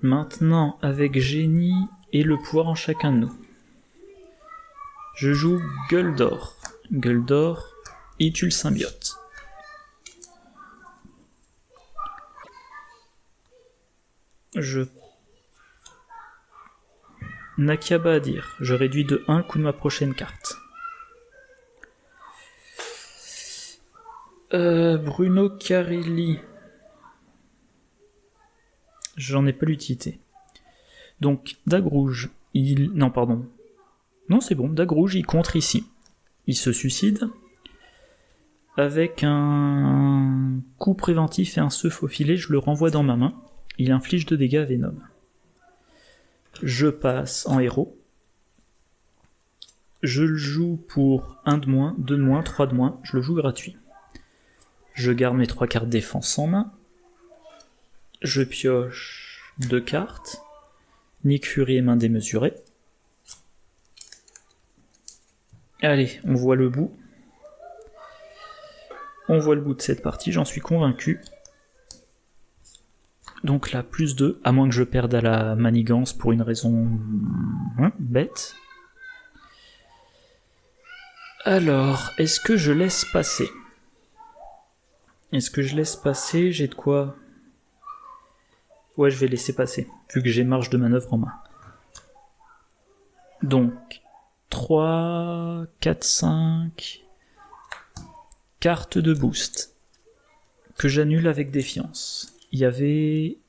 Maintenant, avec génie et le pouvoir en chacun de nous. Je joue Gueule d'Or. Gueule d'Or, il tue le symbiote. Je... Nakiaba à dire. Je réduis de 1 le coût de ma prochaine carte. Bruno Carelli. J'en ai pas l'utilité. Donc, Dague rouge. Non, pardon. Non, c'est bon, dague rouge, il contre ici. Il se suicide. Avec un coup préventif et un seuf au filet, je le renvoie dans ma main. Il inflige 2 dégâts à Venom. Je passe en héros. Je le joue pour 1 de moins, 2 de moins, 3 de moins. Je le joue gratuit. Je garde mes 3 cartes défense en main. Je pioche 2 cartes. Nick Fury et main démesurée. Allez, on voit le bout. On voit le bout de cette partie, j'en suis convaincu. Donc là, plus 2, à moins que je perde à la manigance pour une raison bête. Alors, est-ce que je laisse passer? Est-ce que je laisse passer? J'ai de quoi? Ouais, je vais laisser passer, vu que j'ai marge de manœuvre en main. Donc, 3, 4, 5... Carte de boost, que j'annule avec défiance. Il y avait...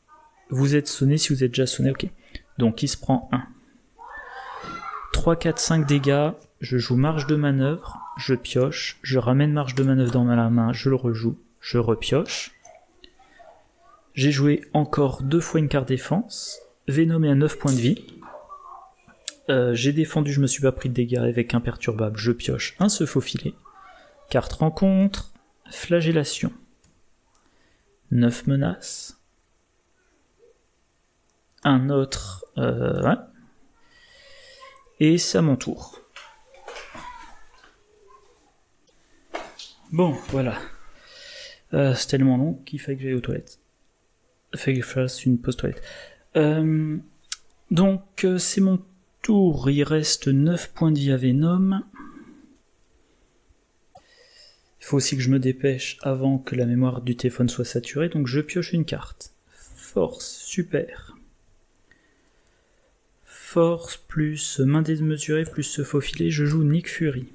Vous êtes sonné si vous êtes déjà sonné, ok. Donc il se prend 1. 3, 4, 5 dégâts, je joue marge de manœuvre, je pioche, je ramène marge de manœuvre dans ma main, je le rejoue, je repioche. J'ai joué encore 2 fois une carte défense, Venom est à 9 points de vie. J'ai défendu, je me suis pas pris de dégâts avec imperturbable, je pioche un seuf au filet. Carte rencontre, flagellation. 9 menaces. Un autre... ouais. Et c'est à mon tour. Bon, voilà. C'est tellement long qu'il fallait que j'aille aux toilettes. Il fallait que je fasse une pause toilette. Donc, c'est mon tour. Il reste 9 points de vie à Venom. Il faut aussi que je me dépêche avant que la mémoire du téléphone soit saturée, donc je pioche une carte. Force, super. Force plus main démesurée plus se faufiler, je joue Nick Fury.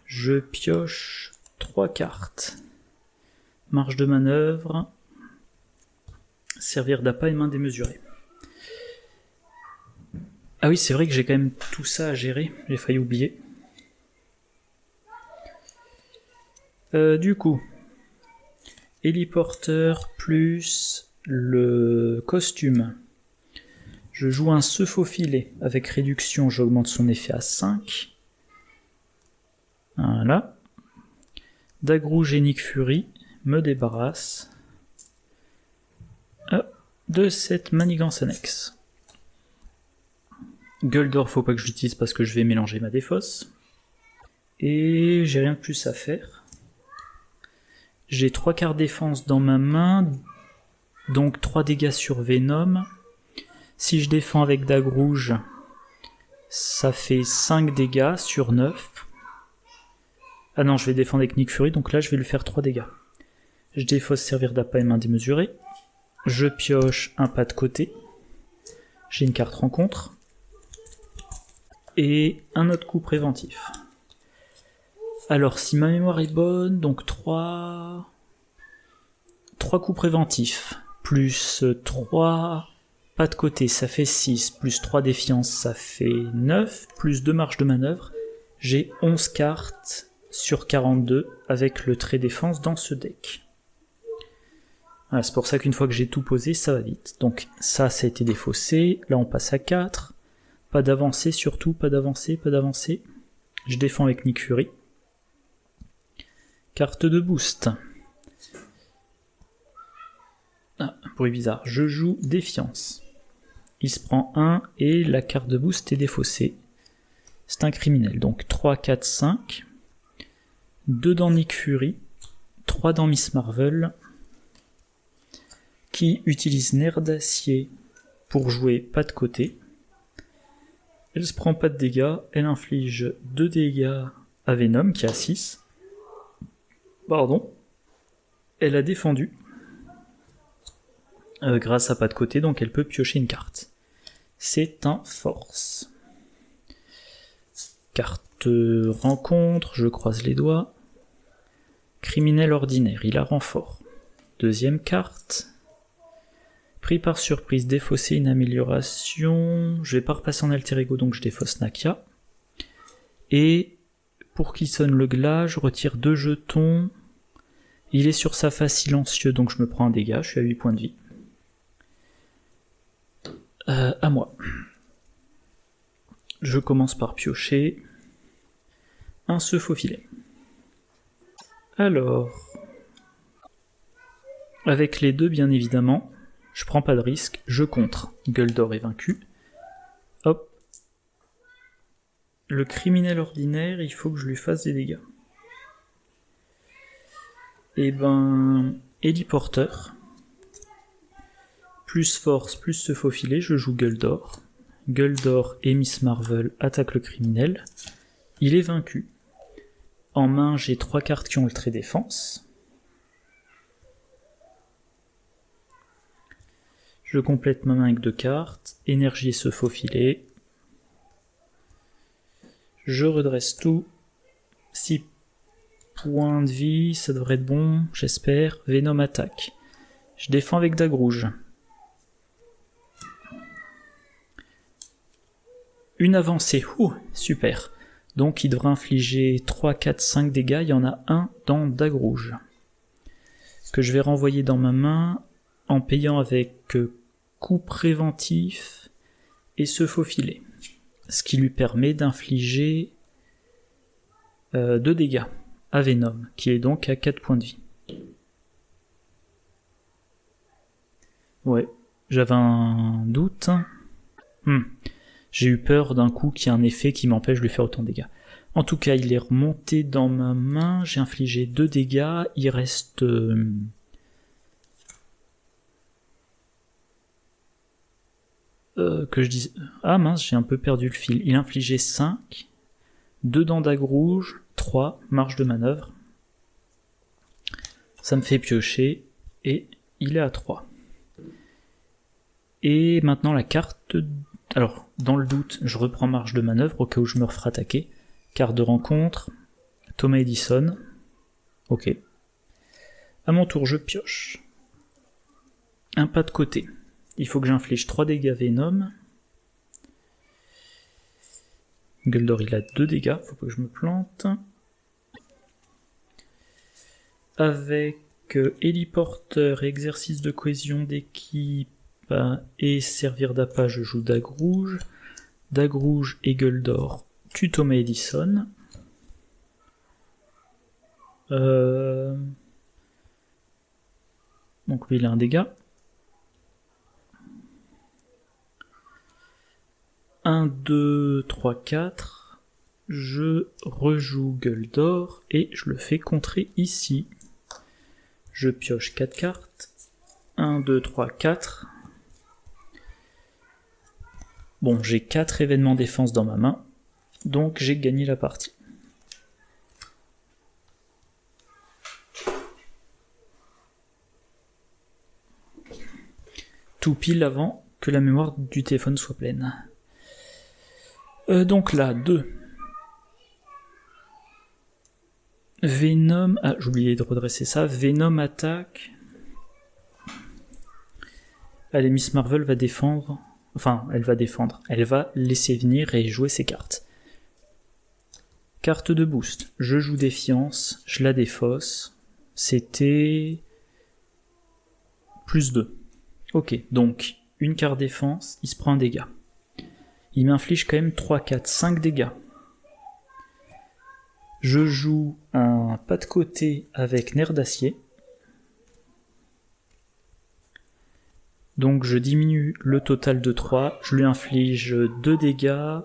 Je pioche 3 cartes. Marge de manœuvre. Servir d'appât et main démesurée. Ah oui, c'est vrai que j'ai quand même tout ça à gérer, j'ai failli oublier. Du coup, héliporteur plus le costume. Je joue un seuf au filet. Avec réduction, j'augmente son effet à 5. Voilà. Dague rouge et Nick Fury me débarrasse de cette manigance annexe. Gueule d'or, faut pas que je l'utilise parce que je vais mélanger ma défausse. Et j'ai rien de plus à faire. J'ai 3 cartes défense dans ma main, donc 3 dégâts sur Venom. Si je défends avec dague rouge, ça fait 5 dégâts sur 9. Ah non, je vais défendre avec Nick Fury, donc là je vais lui faire 3 dégâts. Je défausse servir d'appât et main démesurée. Je pioche un pas de côté. J'ai une carte rencontre. Et un autre coup préventif. Alors, si ma mémoire est bonne, donc 3 coups préventifs, plus 3 pas de côté, ça fait 6, plus 3 défiances, ça fait 9, plus 2 marges de manœuvre, j'ai 11 cartes sur 42 avec le trait défense dans ce deck. Voilà, c'est pour ça qu'une fois que j'ai tout posé, ça va vite. Donc ça a été défaussé, là on passe à 4, pas d'avancée surtout, pas d'avancée, pas d'avancée. Je défends avec Nick Fury. Carte de boost. Ah, bruit bizarre. Je joue défiance. Il se prend 1 et la carte de boost est défaussée. C'est un criminel. Donc 3, 4, 5. 2 dans Nick Fury. 3 dans Miss Marvel. Qui utilise nerf d'acier pour jouer pas de côté. Elle se prend pas de dégâts. Elle inflige 2 dégâts à Venom qui a 6. Pardon. Elle a défendu. Grâce à pas de côté, donc elle peut piocher une carte. C'est un force. Carte rencontre, je croise les doigts. Criminel ordinaire, il a renfort. Deuxième carte. Pris par surprise, défausser une amélioration. Je vais pas repasser en alter ego, donc je défausse Nakia. Et pour qu'il sonne le glas, je retire 2 jetons. Il est sur sa face silencieux, donc je me prends un dégât, je suis à 8 points de vie. À moi. Je commence par piocher. Un se faufiler. Alors, avec les 2 bien évidemment, je prends pas de risque, je contre. Gueule d'or est vaincu. Hop. Le criminel ordinaire, il faut que je lui fasse des dégâts. Et ben, héliporteur. Plus force, plus se faufiler, je joue gueule d'or. Gueule d'or et Miss Marvel attaquent le criminel. Il est vaincu. En main, j'ai 3 cartes qui ont le trait défense. Je complète ma main avec 2 cartes. Énergie et se faufiler. Je redresse tout. 6 points de vie, ça devrait être bon, j'espère. Venom attaque. Je défends avec dague rouge. Une avancée, super. Donc il devrait infliger 3, 4, 5 dégâts, il y en a un dans dague rouge. Que je vais renvoyer dans ma main en payant avec coup préventif et se faufiler. Ce qui lui permet d'infliger 2 dégâts à Venom, qui est donc à 4 points de vie. Ouais, j'avais un doute. J'ai eu peur d'un coup qu'il y ait un effet qui m'empêche de lui faire autant de dégâts. En tout cas, il est remonté dans ma main, j'ai infligé 2 dégâts, il reste... que je dise... Ah mince, j'ai un peu perdu le fil. Il a infligé 5, 2 dans dague rouge, 3, marge de manœuvre. Ça me fait piocher, et il est à 3. Et maintenant la carte... Alors, dans le doute, je reprends marge de manœuvre au cas où je me referai attaquer. Carte de rencontre, Thomas Edison. Ok. À mon tour, je pioche. Un pas de côté. Il faut que j'inflige 3 dégâts Venom. Gueule d'or, il a 2 dégâts, faut pas que je me plante. Avec héliporteur, exercice de cohésion d'équipe et servir d'appât, je joue dague rouge. Dague rouge et gueule d'or, tue Thomas Edison. Donc lui il a un dégât. 1, 2, 3, 4. Je rejoue gueule d'or et je le fais contrer ici. Je pioche 4 cartes. 1, 2, 3, 4. Bon, j'ai 4 événements défense dans ma main, donc j'ai gagné la partie. Tout pile avant que la mémoire du téléphone soit pleine. Donc là, 2. Venom... Ah, j'ai oublié de redresser ça. Venom attaque. Allez, Miss Marvel va défendre... Enfin, elle va défendre. Elle va laisser venir et jouer ses cartes. Carte de boost. Je joue défiance, je la défausse. C'était... plus 2. Ok, donc, une carte défense, il se prend un dégât. Il m'inflige quand même 3, 4, 5 dégâts. Je joue un pas de côté avec nerf d'acier. Donc je diminue le total de 3, je lui inflige 2 dégâts,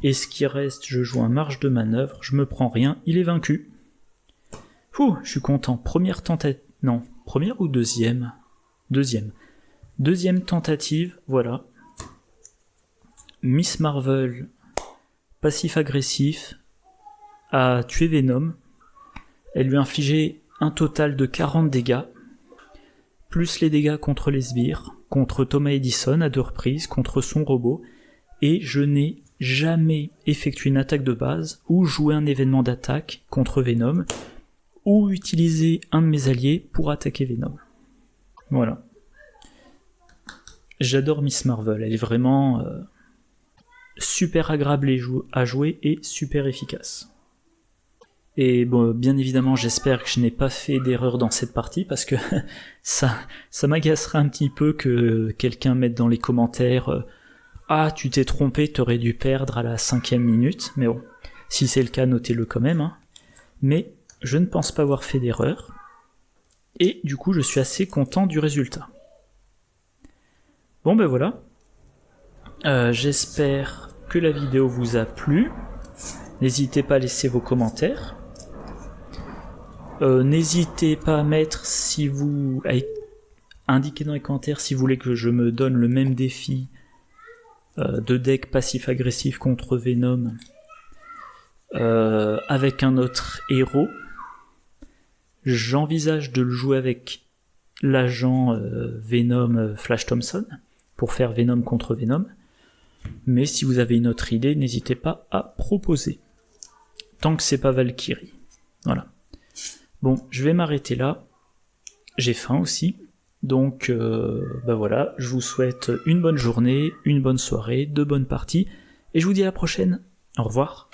et ce qui reste, je joue un marge de manœuvre, je me prends rien, il est vaincu. Ouh, je suis content. Première tentative... Non, première ou deuxième ? Deuxième. Deuxième tentative, voilà. Miss Marvel, passif-agressif, a tué Venom. Elle lui a infligé un total de 40 dégâts, plus les dégâts contre les sbires, contre Thomas Edison à 2 reprises, contre son robot, et je n'ai jamais effectué une attaque de base, ou joué un événement d'attaque contre Venom, ou utilisé un de mes alliés pour attaquer Venom. Voilà. J'adore Miss Marvel, elle est vraiment... super agréable à jouer et super efficace. Et bon, bien évidemment, j'espère que je n'ai pas fait d'erreur dans cette partie, parce que ça m'agacerait un petit peu que quelqu'un mette dans les commentaires ah, tu t'es trompé, t'aurais dû perdre à la 5e minute. Mais bon, si c'est le cas, notez-le quand même. Hein. Mais je ne pense pas avoir fait d'erreur. Et du coup, je suis assez content du résultat. Bon ben voilà. J'espère que la vidéo vous a plu. N'hésitez pas à laisser vos commentaires. N'hésitez pas à mettre à indiquer dans les commentaires si vous voulez que je me donne le même défi de deck passif-agressif contre Venom avec un autre héros. J'envisage de le jouer avec l'agent Venom Flash Thompson pour faire Venom contre Venom. Mais si vous avez une autre idée, n'hésitez pas à proposer. Tant que c'est pas Valkyrie. Voilà. Bon, je vais m'arrêter là. J'ai faim aussi. Donc, voilà, je vous souhaite une bonne journée, une bonne soirée, de bonnes parties. Et je vous dis à la prochaine. Au revoir.